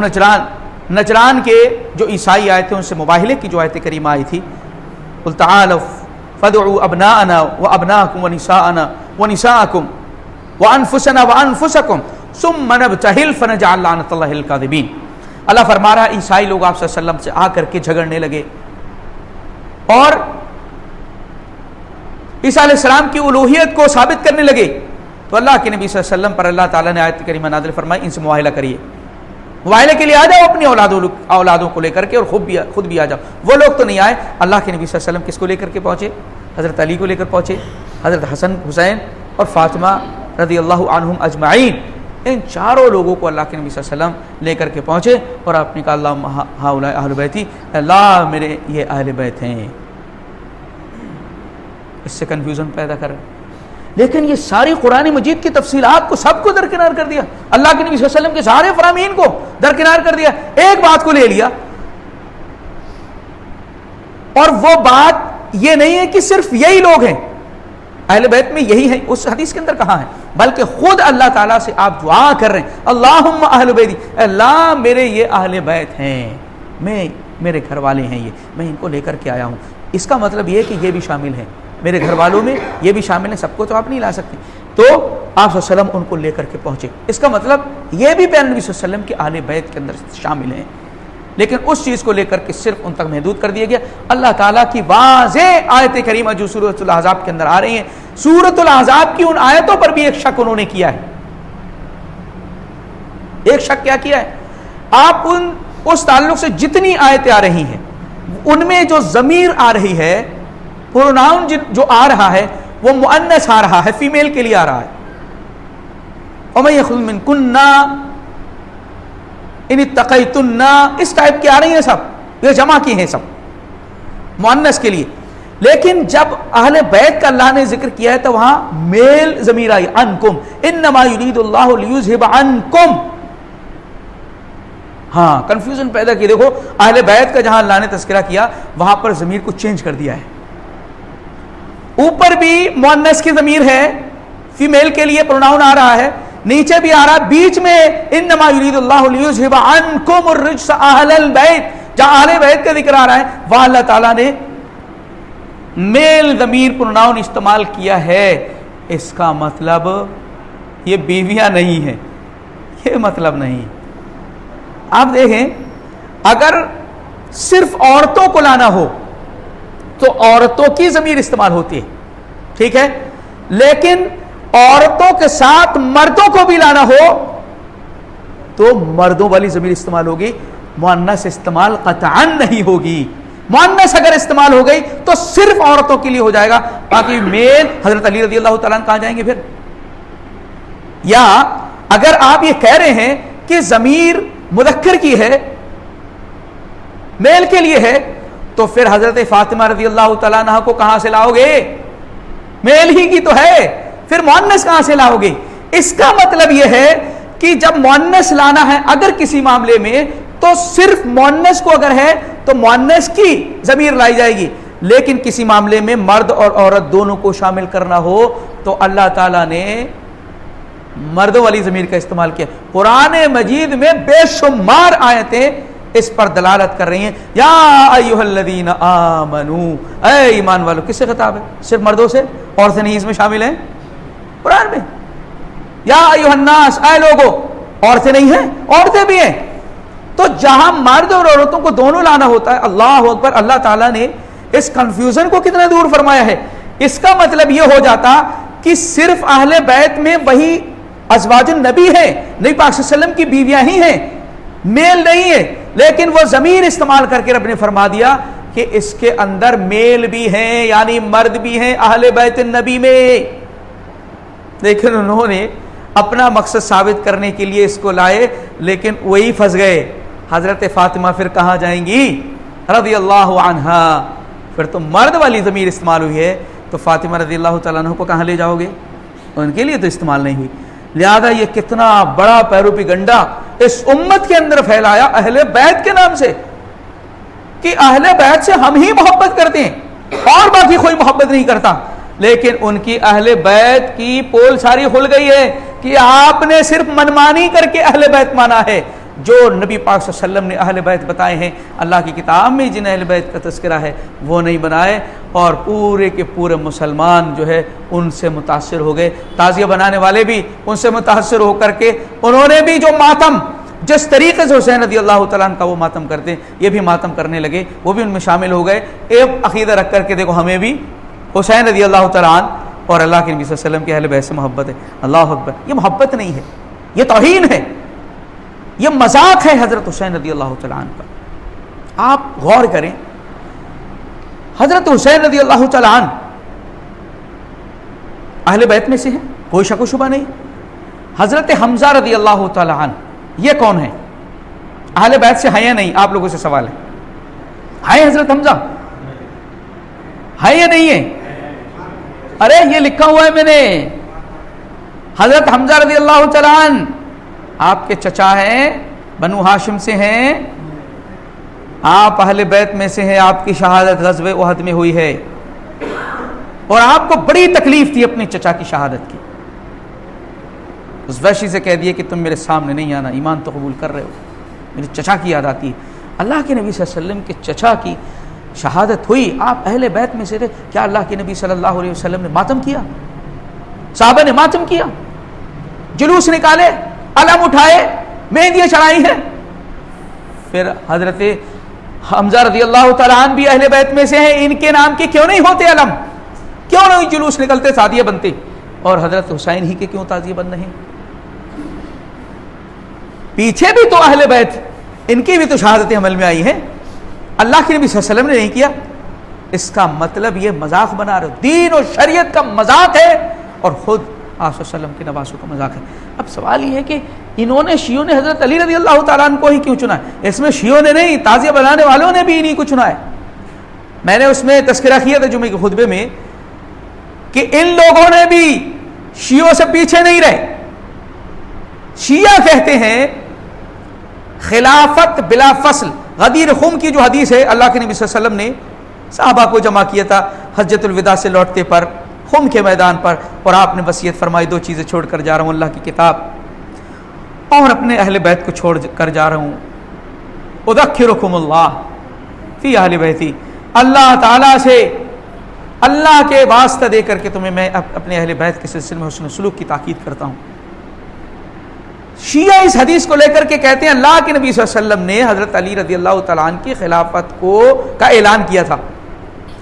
نجران کے جو عیسائی آئے تھے ان سے مباہلے کی جو آیت کریمہ آئی تھی، قل تعالوا فادعوا ابناءنا وابناءکم ونساءنا ونساءکم وانفسنا وانفسکم ثم نبتہل فنجعل لعنۃ اللہ الکاذبین۔ اللہ فرما رہا ہے عیسائی لوگ آپ صلی اللہ علیہ وسلم سے آ کر کے جھگڑنے لگے اور عیسیٰ علیہ السلام کی الوہیت کو ثابت کرنے لگے، تو اللہ کے نبی صلی اللہ علیہ وسلم پر اللہ تعالیٰ نے آیت کریمہ نازل فرمائی ان سے معاہدہ کریے، معاہدے کے لیے آ جاؤ اپنی اولادوں کو لے کر کے، اور خود بھی آ جاؤ۔ وہ لوگ تو نہیں آئے، اللہ کے نبی صلی اللہ علیہ وسلم کس کو لے کر کے پہنچے؟ حضرت علی کو لے کر پہنچے، حضرت حسن حسین اور فاطمہ رضی اللہ عنہم اجمعین، ان چاروں لوگوں کو اللہ کے نبی صلی اللہ علیہ وسلم لے کر کے پہنچے، اور آپ نے کہا اللہم ہؤلاء اہل بیتی، اللہ میرے یہ اہل بیت ہیں۔ اس سے کنفیوژن پیدا کر رہے، لیکن یہ ساری قرآن مجید کی تفصیلات کو سب کو درکنار کر دیا، اللہ کے نبی صلی اللہ علیہ وسلم کے سارے فرامین کو درکنار کر دیا، ایک بات کو لے لیا، اور وہ بات یہ نہیں ہے کہ صرف یہی لوگ ہیں اہل بیت میں، یہی ہیں، اس حدیث کے اندر کہاں ہے، بلکہ خود اللہ تعالیٰ سے آپ دعا کر رہے ہیں اللہم اہل بیتی، اللہ میرے یہ اہل بیت ہیں، میرے گھر والے ہیں، یہ میں ان کو لے کر کے آیا ہوں۔ اس کا مطلب یہ کہ یہ بھی شامل ہیں میرے گھر والوں میں، یہ بھی شامل ہیں، سب کو تو آپ نہیں لا سکتے، تو آپ صلی اللہ علیہ وسلم ان کو لے کر کے پہنچے، اس کا مطلب یہ بھی پیارے نبی صلی اللہ علیہ وسلم کے اہل بیت کے اندر شامل ہیں، لیکن اس چیز کو لے کر کے صرف ان تک محدود کر دیا گیا۔ اللہ تعالیٰ کی واضح آیت کریمہ جو سورۃ الاحزاب کے اندر آ رہی ہیں، سورۃ الاحزاب کی ان آیتوں پر بھی ایک شک انہوں نے کیا ہے، ایک شک کیا کیا ہے؟ آپ اس تعلق سے جتنی آیتیں آ رہی ہیں ان میں جو ضمیر آ رہی ہے، پروناؤن جو آ رہا ہے وہ مؤنث آ رہا ہے، فیمیل کے لیے آ رہا ہے، وَمَن يَخْرُجْ مِنْكُنَّ ان اتقیتن، اس ٹائپ کی آ رہی ہیں، سب یہ جمع کی ہیں، سب مؤنث کے لیے، لیکن جب اہل بیت کا اللہ نے ذکر کیا ہے تو وہاں میل ضمیر آئی، عنکم انما یرید اللہ لیذھب عنکم، ہاں کنفیوژن پیدا کی، دیکھو اہل بیت کا جہاں اللہ نے تذکرہ کیا وہاں پر ضمیر کو چینج کر دیا ہے، اوپر بھی مؤنث کی ضمیر ہے، فیمیل کے لیے پروناؤن آ رہا ہے، نیچے بھی آ رہا ہے، بیچ میں انما یرید اللہ لیذھب عنکم الرجس اہل البیت، جہاں اہل بیت کا ذکر آ رہا ہے وہاں اللہ تعالیٰ نے میل ضمیر پروناؤن استعمال کیا ہے، اس کا مطلب یہ بیویاں نہیں ہیں، یہ مطلب نہیں۔ آپ دیکھیں اگر صرف عورتوں کو لانا ہو تو عورتوں کی ضمیر استعمال ہوتی ہے، ٹھیک ہے، لیکن عورتوں کے ساتھ مردوں کو بھی لانا ہو تو مردوں والی ضمیر استعمال ہوگی، مؤنث استعمال قطعاً نہیں ہوگی، مؤنث اگر استعمال ہو گئی تو صرف عورتوں کے لیے ہو جائے گا، باقی میل حضرت علی رضی اللہ تعالیٰ کہاں جائیں گے پھر؟ یا اگر آپ یہ کہہ رہے ہیں کہ ضمیر مذکر کی ہے، میل کے لیے ہے، تو پھر حضرت فاطمہ رضی اللہ تعالیٰ عنہ کو کہاں سے لاؤ گے؟ میل ہی کی تو ہے، پھر مؤنث کہاں سے لاؤ گے؟ اس کا مطلب یہ ہے کہ جب مؤنث لانا ہے اگر کسی معاملے میں تو صرف مؤنث کو اگر ہے تو مؤنث کی ضمیر لائی جائے گی، لیکن کسی معاملے میں مرد اور عورت دونوں کو شامل کرنا ہو تو اللہ تعالیٰ نے مردوں والی ضمیر کا استعمال کیا۔ قرآن مجید میں بے شمار آیتیں اس پر دلالت کر رہی ہیں، یا ایھا الذین آمنو، اے ایمان والو، کس سے خطاب ہے؟ صرف مردوں سے؟ عورتیں نہیں اس میں شامل ہیں قرآن میں؟ یا ایھا الناس، اے لوگو، عورتیں نہیں ہیں؟ عورتیں بھی ہیں، تو جہاں مرد اور عورتوں کو دونوں لانا ہوتا ہے، اللہ اکبر، اللہ تعالیٰ نے اس کنفیوژن کو کتنا دور فرمایا ہے۔ اس کا مطلب یہ ہو جاتا کہ صرف اہل بیت میں وہی ازواج النبی ہیں، نبی پاک صلی اللہ علیہ وسلم کی بیویاں ہی ہیں، میل نہیں ہے، لیکن وہ ضمیر استعمال کر کے رب نے فرما دیا کہ اس کے اندر میل بھی ہیں، یعنی مرد بھی ہیں اہل بیت النبی میں، لیکن انہوں نے اپنا مقصد ثابت کرنے کے لیے اس کو لائے، لیکن وہی پھنس گئے۔ حضرت فاطمہ پھر کہاں جائیں گی رضی اللہ عنہا؟ پھر تو مرد والی ضمیر استعمال ہوئی ہے، تو فاطمہ رضی اللہ تعالیٰ عنہ کو کہاں لے جاؤ گے؟ ان کے لیے تو استعمال نہیں ہوئی، لہذا یہ کتنا بڑا پیروپیگنڈا اس امت کے اندر پھیلایا اہل بیت کے نام سے، کہ اہل بیت سے ہم ہی محبت کرتے ہیں اور باقی کوئی محبت نہیں کرتا، لیکن ان کی اہل بیت کی پول ساری کھل گئی ہے کہ آپ نے صرف منمانی کر کے اہل بیت مانا ہے۔ جو نبی پاک صلی اللہ علیہ وسلم نے اہل بیت بتائے ہیں اللہ کی کتاب میں جن اہل بیت کا تذکرہ ہے وہ نہیں بنائے، اور پورے کے پورے مسلمان جو ہے ان سے متاثر ہو گئے، تعزیہ بنانے والے بھی ان سے متاثر ہو کر کے انہوں نے بھی جو ماتم جس طریقے سے حسین رضی اللہ تعالیٰ عنہ کا وہ ماتم کرتے ہیں یہ بھی ماتم کرنے لگے، وہ بھی ان میں شامل ہو گئے۔ ایک عقیدہ رکھ کر کے دیکھو ہمیں بھی حسین رضی اللہ تعالیٰ عنہ اور اللہ کے نبی صلی اللہ علیہ وسلم کے اہل بیت سے محبت ہے. اللہ اکبر. یہ محبت نہیں ہے, یہ توہین ہے, یہ مذاق ہے حضرت حسین رضی اللہ تعالیٰ عنہ پر. آپ غور کریں, حضرت حسین رضی اللہ تعالیٰ عنہ اہل بیت میں سے ہیں, کوئی شک و شبہ نہیں. حضرت حمزہ رضی اللہ تعالیٰ عنہ یہ کون ہے؟ اہل بیت سے ہیں یا نہیں؟ آپ لوگوں سے سوال ہے, ہیں حضرت حمزہ؟ ہے یا نہیں ہے؟ ارے یہ لکھا ہوا ہے میں نے, حضرت حمزہ رضی اللہ تعالیٰ عنہ آپ کے چچا ہیں, بنو ہاشم سے ہیں, آپ اہل بیت میں سے ہیں, آپ کی شہادت غزوہ احد میں ہوئی ہے, اور آپ کو بڑی تکلیف تھی اپنے چچا کی شہادت کی. اس وحشی سے کہہ دیے کہ تم میرے سامنے نہیں آنا, ایمان تو قبول کر رہے ہو, میرے چچا کی یاد آتی ہے. اللہ کے نبی صلی اللہ علیہ وسلم کے چچا کی شہادت ہوئی, آپ اہل بیت میں سے تھے, کیا اللہ کے نبی صلی اللہ علیہ وسلم نے ماتم کیا؟ صحابہ نے ماتم کیا, جلوس نکالے, علم اٹھائے, مہندیاں چڑھائی ہیں. پھر حضرت حمزہ رضی اللہ تعالیٰ عنہ بھی اہل بیت میں سے ہیں, ان کے نام کے کیوں نہیں ہوتے علم, کیوں نہیں جلوس نکلتے, تعزیے بنتے, اور حضرت حسین ہی کے کیوں تعزیے بن رہے ہیں؟ پیچھے بھی تو اہل بیت, ان کی بھی تو شہادتیں عمل میں آئی ہیں, اللہ کے نبی صلی اللہ علیہ وسلم نے نہیں کیا. اس کا مطلب یہ مذاق بنا رہے ہو, دین اور شریعت کا مذاق ہے, اور خود آپ صلی اللہ علیہ وسلم کے نواسوں کا مذاق ہے. اب سوال یہ ہے کہ انہوں نے, شیعوں نے حضرت علی رضی اللہ تعالیٰ عنہ کو ہی کیوں چنا ہے؟ اس میں شیعوں نے نہیں, تعزیہ بنانے والوں نے بھی انہیں کو چنا ہے. میں نے اس میں تذکرہ کیا تھا جمعے کے خطبے میں کہ ان لوگوں نے بھی شیعوں سے پیچھے نہیں رہے. شیعہ کہتے ہیں خلافت بلا فصل. غدیر خم کی جو حدیث ہے, اللہ کے نبی صلی اللہ علیہ وسلم نے صحابہ کو جمع کیا تھا حجۃ الوداع سے لوٹتے پر خم کے میدان پر, اور آپ نے وصیت فرمائی, 2 چیزیں چھوڑ کر جا رہا ہوں, اللہ کی کتاب اور اپنے اہل بیت کو چھوڑ کر جا رہا ہوں. اذکرکم اللہ فی اہل بیتی, اللہ تعالیٰ سے اللہ کے واسطہ دے کر کے تمہیں میں اپنے اہل بیت کے سلسلے میں حسن سلوک کی تاکید کرتا ہوں. شیعہ اس حدیث کو لے کر کے کہتے ہیں اللہ کے نبی صلی اللہ علیہ وسلم نے حضرت علی رضی اللہ تعالیٰ عنہ کی خلافت کا اعلان کیا تھا,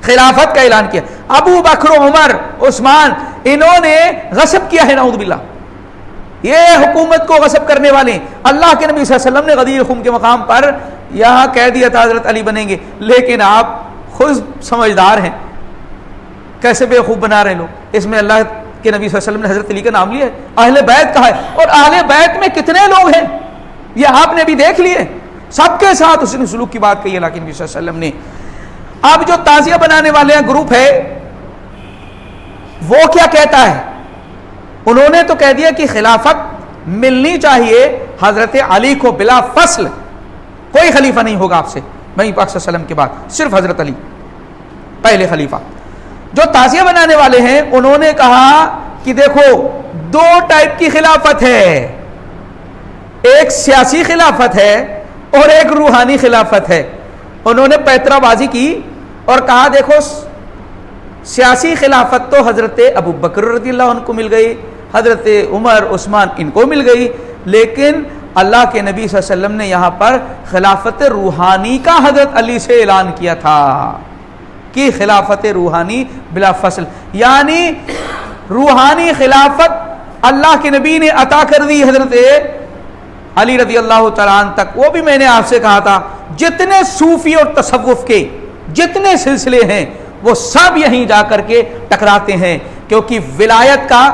خلافت کا اعلان کیا. ابو بکر, عمر, عثمان, انہوں نے غصب کیا ہے, نعوذ باللہ, یہ حکومت کو غصب کرنے والے ہیں. اللہ کے نبی صلی اللہ علیہ وسلم نے غدیر خم کے مقام پر یہاں کہہ دیا تھا حضرت علی بنیں گے, لیکن آپ خود سمجھدار ہیں, کیسے بے خوب بنا رہے لوگ. اس میں اللہ کہ نبی صلی اللہ علیہ وسلم نے حضرت علی کا نام لیا ہے, اہل بیت کہا ہے, اور اہل بیت میں کتنے لوگ ہیں یہ آپ نے بھی دیکھ لیے, سب کے ساتھ اس نے سلوک کی بات کہی اللہ کے نبی صلی اللہ علیہ وسلم نے. اب جو تعزیہ بنانے والے گروپ ہے وہ کیا کہتا ہے؟ انہوں نے تو کہہ دیا کہ خلافت ملنی چاہیے حضرت علی کو بلا فصل, کوئی خلیفہ نہیں ہوگا آپ سے نبی پاک صلی اللہ علیہ وسلم کے بعد, صرف حضرت علی پہلے خلیفہ. جو تعزیہ بنانے والے ہیں انہوں نے کہا کہ دیکھو 2 ٹائپ کی خلافت ہے, ایک سیاسی خلافت ہے اور ایک روحانی خلافت ہے. انہوں نے پیترا بازی کی اور کہا دیکھو سیاسی خلافت تو حضرت ابو بکر رضی اللہ عنہ کو مل گئی, حضرت عمر, عثمان ان کو مل گئی, لیکن اللہ کے نبی صلی اللہ علیہ وسلم نے یہاں پر خلافت روحانی کا حضرت علی سے اعلان کیا تھا کہ خلافت روحانی بلا فصل, یعنی روحانی خلافت اللہ کے نبی نے عطا کر دی حضرت علی رضی اللہ تعالیٰ عنہ تک. وہ بھی میں نے آپ سے کہا تھا جتنے صوفی اور تصوف کے جتنے سلسلے ہیں وہ سب یہیں جا کر کے ٹکراتے ہیں, کیونکہ ولایت کا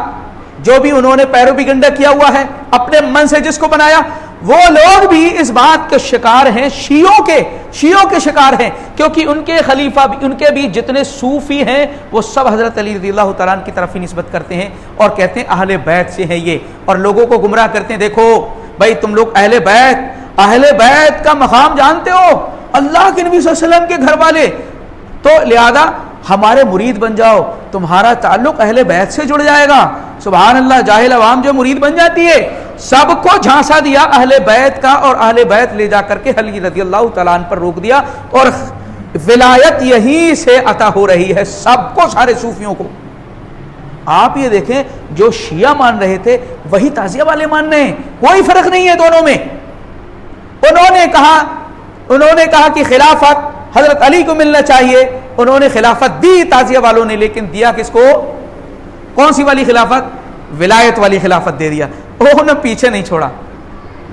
جو بھی انہوں نے پیرو بگنڈا کیا ہوا ہے اپنے من سے جس کو بنایا, وہ لوگ بھی اس بات کے شکار ہیں, شیعوں کے شکار ہیں, کیونکہ ان کے خلیفہ بھی, ان کے بھی جتنے صوفی ہیں وہ سب حضرت علی رضی اللہ تعالیٰ عنہ کی طرف ہی نسبت کرتے ہیں اور کہتے ہیں اہل بیت سے ہیں یہ, اور لوگوں کو گمراہ کرتے ہیں. دیکھو بھائی تم لوگ اہل بیت کا مقام جانتے ہو, اللہ کے نبی صلی اللہ علیہ وسلم کے گھر والے, تو لہذا ہمارے مرید بن جاؤ, تمہارا تعلق اہل بیت سے جڑ جائے گا. سبحان اللہ, جاہل عوام جو مرید بن جاتی ہے سب کو جھانسا دیا اہل بیت کا, اور اہل بیت لے جا کر کے علی رضی اللہ تعالیٰ عنہ پر روک دیا, اور ولایت یہیں سے عطا ہو رہی ہے سب کو, سارے صوفیوں کو. آپ یہ دیکھیں جو شیعہ مان رہے تھے وہی تعزیہ والے مان رہے ہیں, کوئی فرق نہیں ہے دونوں میں. انہوں نے کہا کہ خلافت حضرت علی کو ملنا چاہیے, انہوں نے خلافت دی تعزیہ والوں نے, لیکن دیا کس کو؟ کون سی والی خلافت؟ ولایت والی خلافت دے دیا، انہوں نے پیچھے نہیں چھوڑا،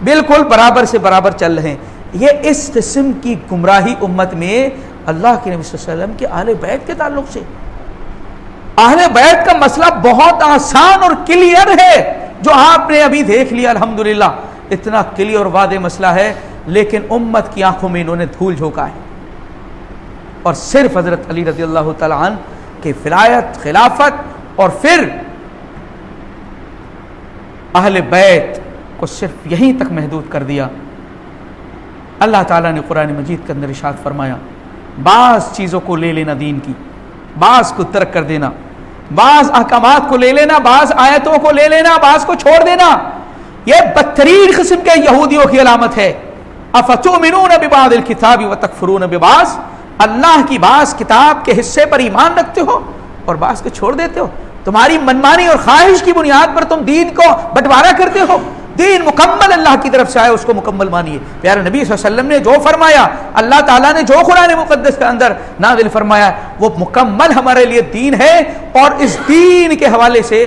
بالکل برابر سے برابر چل رہے ہیں۔ یہ اس قسم کی گمراہی امت میں اللہ کے نبی صلی اللہ علیہ وسلم کے اہل بیت کے تعلق سے، اہل بیت کا مسئلہ بہت آسان اور کلیئر ہے، جو آپ نے ابھی دیکھ لیا الحمدللہ، اتنا کلیئر اور واضح مسئلہ ہے، لیکن امت کی آنکھوں میں انہوں نے دھول جھونکا ہے، اور صرف حضرت علی رضی اللہ تعالیٰ عنہ کی ولایت، خلافت اور پھر اہل بیت کو صرف یہیں تک محدود کر دیا۔ اللہ تعالیٰ نے قرآن مجید کے اندر ارشاد فرمایا، بعض چیزوں کو لے لینا دین کی، بعض کو ترک کر دینا، بعض احکامات کو لے لینا، بعض آیتوں کو لے لینا، بعض کو چھوڑ دینا، یہ بدترین قسم کے یہودیوں کی علامت ہے۔ افتؤمنون ببعض الکتاب وتکفرون ببعض، اللہ کی بعض کتاب کے حصے پر ایمان رکھتے ہو اور بعض کو چھوڑ دیتے ہو، تمہاری منمانی اور خواہش کی بنیاد پر تم دین کو بٹوارا کرتے ہو۔ دین مکمل اللہ کی طرف سے آئے، اس کو مکمل مانیے۔ پیارے نبی صلی اللہ علیہ وسلم نے جو فرمایا، اللہ تعالیٰ نے جو قرآن مقدس کے اندر نازل فرمایا، وہ مکمل ہمارے لیے دین ہے، اور اس دین کے حوالے سے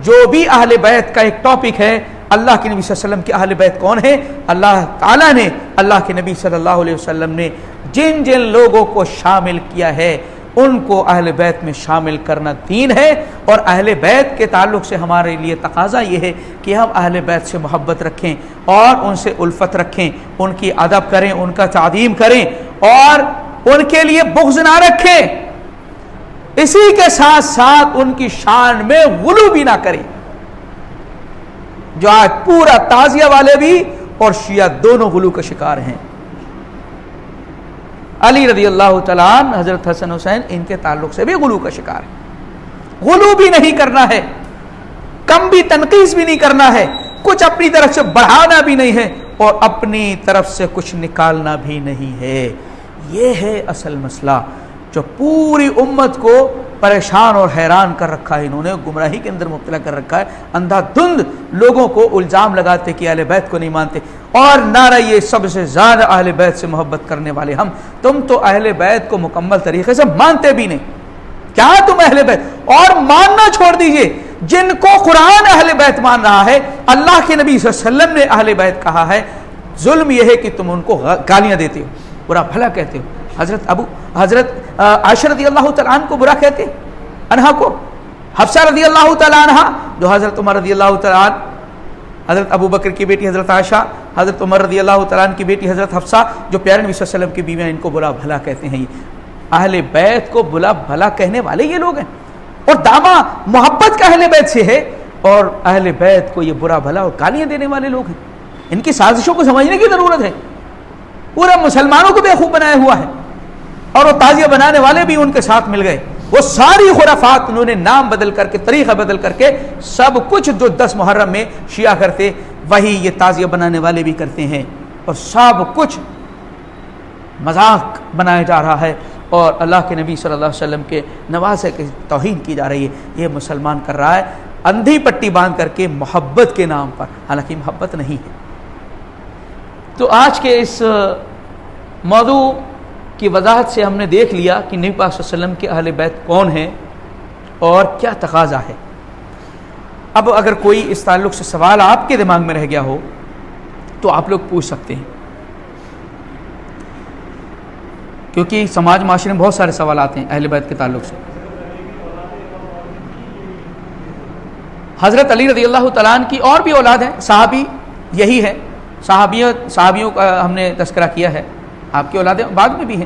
جو بھی اہل بیت کا ایک ٹاپک ہے، اللہ کے نبی صلی اللہ علیہ وسلم کے اہل بیت کون ہیں، اللہ تعالیٰ نے، اللہ کے نبی صلی اللہ علیہ وسلم نے جن جن لوگوں کو شامل کیا ہے ان کو اہل بیت میں شامل کرنا دین ہے۔ اور اہل بیت کے تعلق سے ہمارے لیے تقاضا یہ ہے کہ ہم اہل بیت سے محبت رکھیں اور ان سے الفت رکھیں، ان کی ادب کریں، ان کا تعظیم کریں اور ان کے لیے بغض نہ رکھیں، اسی کے ساتھ ساتھ ان کی شان میں غلو بھی نہ کریں، جو آج پورا تعزیہ والے بھی اور شیعہ دونوں غلو کا شکار ہیں۔ علی رضی اللہ تعالیٰ عنہ، حضرت حسن حسین، ان کے تعلق سے بھی غلو کا شکار ہے۔ غلو بھی نہیں کرنا ہے، کم بھی تنقیص بھی نہیں کرنا ہے، کچھ اپنی طرف سے بڑھانا بھی نہیں ہے اور اپنی طرف سے کچھ نکالنا بھی نہیں ہے۔ یہ ہے اصل مسئلہ جو پوری امت کو پریشان اور حیران کر رکھا ہے، انہوں نے گمراہی کے اندر مبتلا کر رکھا ہے، اندھا دھند لوگوں کو الزام لگاتے کہ اہل بیت کو نہیں مانتے، اور نعرہ یہ سب سے زیادہ اہل بیت سے محبت کرنے والے ہم، تم تو اہل بیت کو مکمل طریقے سے مانتے بھی نہیں، کیا تم اہل بیت، اور ماننا چھوڑ دیجئے، جن کو قرآن اہل بیت مان رہا ہے، اللہ کے نبی صلی اللہ علیہ وسلم نے اہل بیت کہا ہے، ظلم یہ ہے کہ تم ان کو گالیاں دیتے ہو، برا بھلا کہتے ہو، حضرت عائشہ رضی اللہ تعالیٰ عنہ کو برا کہتے عنہا کو، حفصہ رضی اللہ تعالیٰ عنہ جو حضرت عمر رضی اللہ تعالیٰ عنہ، حضرت ابو بکر کی بیٹی حضرت عائشہ، حضرت عمر رضی اللہ تعالیٰ عنہ کی بیٹی حضرت حفصہ جو پیارے نبی صلی اللہ علیہ وسلم کی بیویاں، ان کو برا بھلا کہتے ہیں۔ یہ اہل بیت کو برا بھلا کہنے والے یہ لوگ ہیں، اور دعویٰ محبت کا اہل بیت سے ہے، اور اہل بیت کو یہ برا بھلا اور گالیاں دینے والے لوگ ہیں۔ ان کی سازشوں کو سمجھنے کی ضرورت ہے، پورے مسلمانوں کو بیوقوف بنایا ہوا ہے، اور وہ تعزیہ بنانے والے بھی ان کے ساتھ مل گئے، وہ ساری خرافات انہوں نے نام بدل کر کے، طریقہ بدل کر کے، سب کچھ جو 10 محرم میں شیعہ کرتے وہی یہ تعزیہ بنانے والے بھی کرتے ہیں، اور سب کچھ مذاق بنایا جا رہا ہے، اور اللہ کے نبی صلی اللہ علیہ وسلم کے نواسے کی توہین کی جا رہی ہے۔ یہ مسلمان کر رہا ہے اندھی پٹی باندھ کر کے محبت کے نام پر، حالانکہ محبت نہیں ہے۔ تو آج کے اس موضوع کی وضاحت سے ہم نے دیکھ لیا کہ نبی پاک صلی اللہ علیہ وسلم کے اہل بیت کون ہیں اور کیا تقاضا ہے۔ اب اگر کوئی اس تعلق سے سوال آپ کے دماغ میں رہ گیا ہو تو آپ لوگ پوچھ سکتے ہیں، کیونکہ سماج معاشرے میں بہت سارے سوالات ہیں اہل بیت کے تعلق سے۔ حضرت علی رضی اللہ تعالیٰ عنہ کی اور بھی اولاد ہیں، صحابی یہی ہے، صحابیوں کا ہم نے تذکرہ کیا ہے، آپ کی اولادیں بعد میں بھی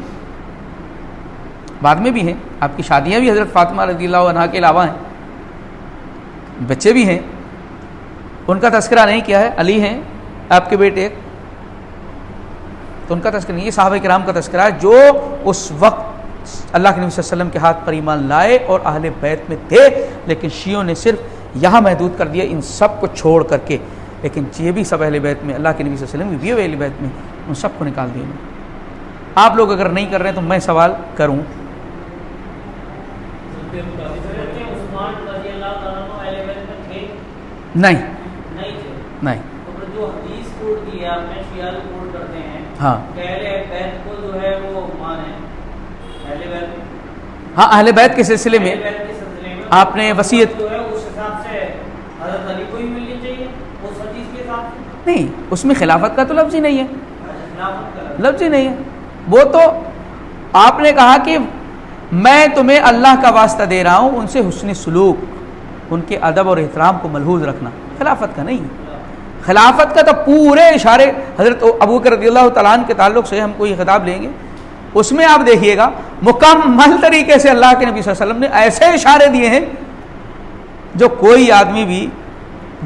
ہیں، آپ کی شادیاں بھی حضرت فاطمہ رضی اللہ عنہا کے علاوہ ہیں، بچے بھی ہیں، ان کا تذکرہ نہیں کیا ہے، علی ہیں آپ کے بیٹے، تو ان کا تذکرہ نہیں، یہ صحابہ کرام کا تذکرہ ہے جو اس وقت اللہ کے نبی صلی اللہ علیہ وسلم کے ہاتھ پر ایمان لائے اور اہل بیت میں تھے، لیکن شیعوں نے صرف یہاں محدود کر دیا ان سب کو چھوڑ کر کے، لیکن یہ بھی سب اہل بیت میں، اللہ کے نبی صلی اللہ علیہ وسلم بھی اہل بیت میں، ان سب کو نکال دیا۔ آپ لوگ اگر نہیں کر رہے ہیں تو میں سوال کروں، نہیں جو حدیث کوٹ کی ہے آپ نے، شیعہ کوٹ کرتے ہیں، ہاں اہل بیت کو جو ہے وہ مانے، اہل بیت، ہاں اہل بیت کے سلسلے میں اہل بیت کے سلسلے میں آپ نے وصیت، جو ہے اس نہیں، اس میں خلافت کا تو لفظ ہی نہیں ہے، خلافت کا لفظ ہی نہیں ہے. وہ تو آپ نے کہا کہ میں تمہیں اللہ کا واسطہ دے رہا ہوں، ان سے حسن سلوک، ان کے ادب اور احترام کو ملحوظ رکھنا، خلافت کا نہیں ہے. خلافت کا تو پورے اشارے حضرت ابو بکر رضی اللہ تعالیٰ عنہ کے تعلق سے ہم کو یہ خطاب لیں گے، اس میں آپ دیکھیے گا مکمل طریقے سے اللہ کے نبی صلی اللہ علیہ وسلم نے ایسے اشارے دیے ہیں جو کوئی آدمی بھی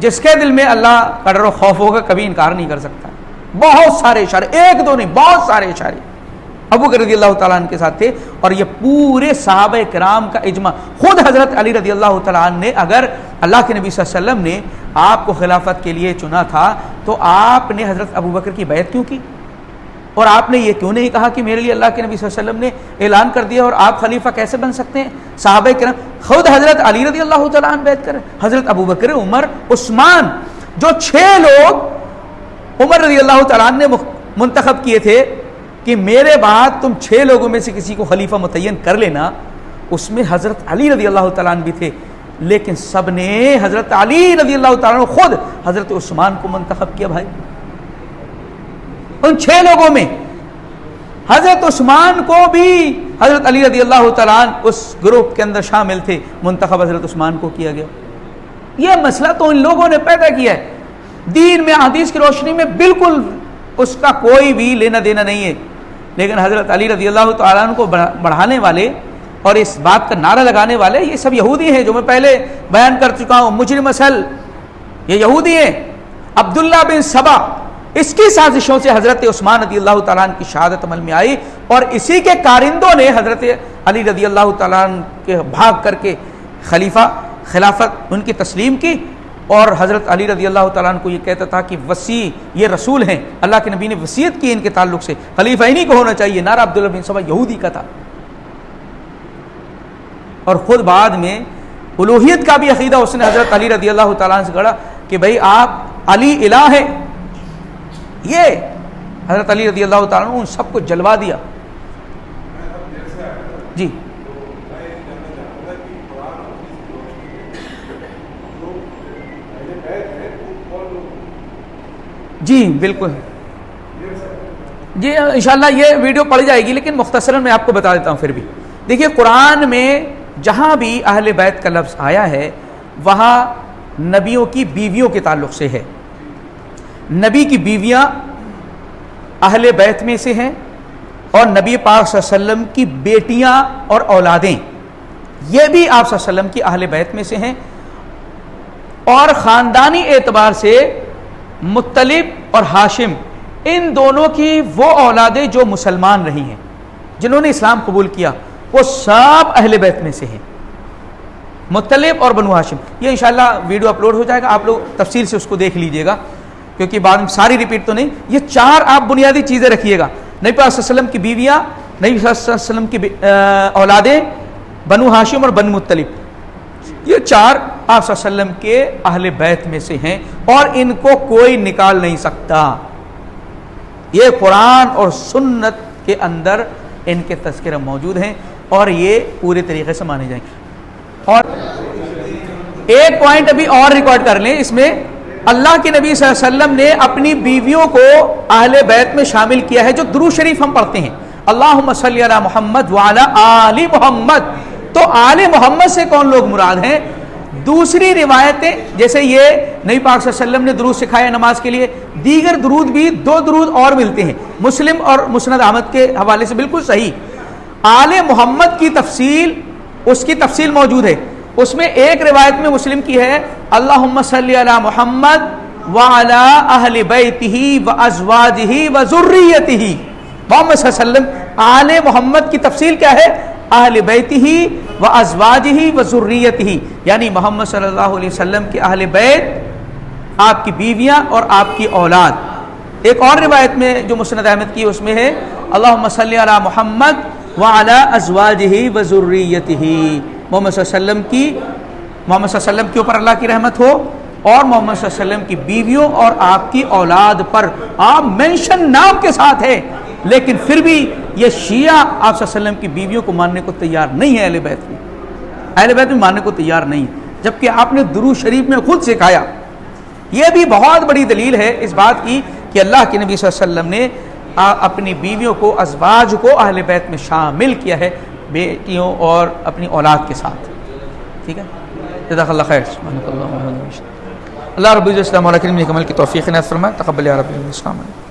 جس کے دل میں اللہ کا ڈر و خوف ہوگا کبھی انکار نہیں کر سکتا. بہت سارے اشارے، ایک دو نہیں، بہت سارے اشارے ابو بکر رضی اللہ تعالیٰ عنہ کے ساتھ تھے. اور یہ پورے صحابہ کرام کا اجماع. خود حضرت علی رضی اللہ تعالیٰ عنہ نے، اگر اللہ کے نبی صلی اللہ علیہ وسلم نے آپ کو خلافت کے لیے چنا تھا تو آپ نے حضرت ابو بکر کی بیعت کیوں کی؟ اور آپ نے یہ کیوں نہیں کہا کہ میرے لیے اللہ کے نبی صلی اللہ علیہ وسلم نے اعلان کر دیا اور آپ خلیفہ کیسے بن سکتے ہیں؟ صحابہ کرام خود حضرت علی رضی اللہ تعالیٰ عنہ بیعت کرے، حضرت ابو بکر، عمر، عثمان، جو 6 لوگ عمر رضی اللہ تعالیٰ عنہ نے منتخب کیے تھے کہ میرے بعد تم 6 لوگوں میں سے کسی کو خلیفہ متعین کر لینا، اس میں حضرت علی رضی اللہ تعالیٰ عنہ بھی تھے. لیکن سب نے حضرت علی رضی اللہ تعالیٰ عنہ خود حضرت عثمان کو منتخب کیا. بھائی ان 6 لوگوں میں حضرت عثمان کو بھی حضرت علی رضی اللہ تعالیٰ عنہ اس گروپ کے اندر شامل تھے، منتخب حضرت عثمان کو کیا گیا. یہ مسئلہ تو ان لوگوں نے پیدا کیا ہے، دین میں حدیث کی روشنی میں بالکل اس کا کوئی بھی لینا دینا نہیں ہے. لیکن حضرت علی رضی اللہ تعالیٰ عنہ کو بڑھانے والے اور اس بات کا نعرہ لگانے والے یہ سب یہودی ہیں، جو میں پہلے بیان کر چکا ہوں. مجرم اصل یہ یہودی ہیں. عبداللہ بن سبا، اس کی سازشوں سے حضرت عثمان رضی اللہ تعالیٰ عنہ کی شہادت عمل میں آئی، اور اسی کے کارندوں نے حضرت علی رضی اللہ تعالیٰ عنہ کے بھاگ کر کے خلافت ان کی تسلیم کی. اور حضرت علی رضی اللہ تعالیٰ عنہ کو یہ کہتا تھا کہ وصی یہ رسول ہیں، اللہ کے نبی نے وصیت کی ان کے تعلق سے، خلیفہ انہی کو ہونا چاہیے. نعرہ عبداللہ بن سبا یہودی کا تھا. اور خود بعد میں الوہیت کا بھی عقیدہ اس نے حضرت علی رضی اللہ تعالیٰ عنہ سے گڑھا کہ بھئی آپ علی الہ ہے. یہ حضرت علی رضی اللہ تعالیٰ عنہ ان سب کو جلوا دیا. جی جی بالکل جی، انشاءاللہ یہ ویڈیو پڑ جائے گی، لیکن مختصراً میں آپ کو بتا دیتا ہوں. پھر بھی دیکھیے، قرآن میں جہاں بھی اہل بیت کا لفظ آیا ہے وہاں نبیوں کی بیویوں کے تعلق سے ہے. نبی کی بیویاں اہل بیت میں سے ہیں، اور نبی پاک صلی اللہ علیہ وسلم کی بیٹیاں اور اولادیں یہ بھی آپ صلی اللہ علیہ وسلم کی اہل بیت میں سے ہیں. اور خاندانی اعتبار سے مطلب اور ہاشم، ان دونوں کی وہ اولادیں جو مسلمان رہی ہیں، جنہوں نے اسلام قبول کیا، وہ سب اہل بیت میں سے ہیں، مطلب اور بنو ہاشم. یہ انشاءاللہ ویڈیو اپلوڈ ہو جائے گا، آپ لوگ تفصیل سے اس کو دیکھ لیجئے گا، کیونکہ بعد میں ساری ریپیٹ تو نہیں. یہ 4 آپ بنیادی چیزیں رکھیے گا: نبی پاک صلی اللہ علیہ وسلم کی بیویاں، نبی صلی اللہ علیہ وسلم کی اولادیں، بنو ہاشم اور بنو مطلب. یہ 4 آپ صلی اللہ علیہ وسلم کے اہل بیت میں سے ہیں، اور ان کو کوئی نکال نہیں سکتا. یہ قرآن اور سنت کے اندر ان کے تذکرہ موجود ہیں، اور یہ پورے طریقے سے مانے جائیں گے. اور ایک پوائنٹ ابھی اور ریکارڈ کر لیں، اس میں اللہ کے نبی صلی اللہ علیہ وسلم نے اپنی بیویوں کو اہل بیت میں شامل کیا ہے. جو درود شریف ہم پڑھتے ہیں، اللہم صلی علی محمد وعلی آل محمد، تو آل محمد سے کون لوگ مراد ہیں؟ دوسری روایتیں جیسے یہ نبی پاک صلی اللہ علیہ وسلم نے درود سکھایا نماز کے لیے، دیگر درود بھی 2 درود اور ملتے ہیں، مسلم اور مسند احمد کے حوالے سے بالکل صحیح. آل محمد کی تفصیل، اس کی تفصیل موجود ہے. اس میں ایک روایت میں مسلم کی ہے، اللہم صلی علی محمد وعلی اہل بیتہ وازواجہ وذریتہ. محمد صلی اللہ علیہ وسلم آل محمد کی تفصیل کیا ہے؟ اہل بیتہ وازواجہ وذریتہ، یعنی محمد صلی اللہ علیہ وسلم کے اہل بیت، آپ کی بیویاں اور آپ کی اولاد. ایک اور روایت میں جو مسند احمد کی، اس میں ہے اللہم صلی علی محمد وعلی ازواجہ وذریتہ. محمد صلی اللہ علیہ وسلم کی، محمد صلی اللہ علیہ وسلم کے اوپر اللہ کی رحمت ہو، اور محمد صلی اللہ علیہ وسلم کی بیویوں اور آپ کی اولاد پر. آپ مینشن نام کے ساتھ ہے، لیکن پھر بھی یہ شیعہ آپ صلی اللہ علیہ وسلم کی بیویوں کو ماننے کو تیار نہیں ہے. اہل بیت میں ماننے کو تیار نہیں، جبکہ آپ نے درود شریف میں خود سکھایا یہ بھی بہت بڑی دلیل ہے اس بات کی کہ اللہ کے نبی صلی اللہ علیہ وسلم نے اپنی بیویوں کو، ازواج کو اہل بیت میں شامل کیا ہے، بیٹیوں اور اپنی اولاد کے ساتھ. ٹھیک ہے، جزاک اللہ خیر. اللہ رب العزت السلام علیکم، کمل کی توفیق عنایت فرمائے. تقبل یا رب. السلام علیکم.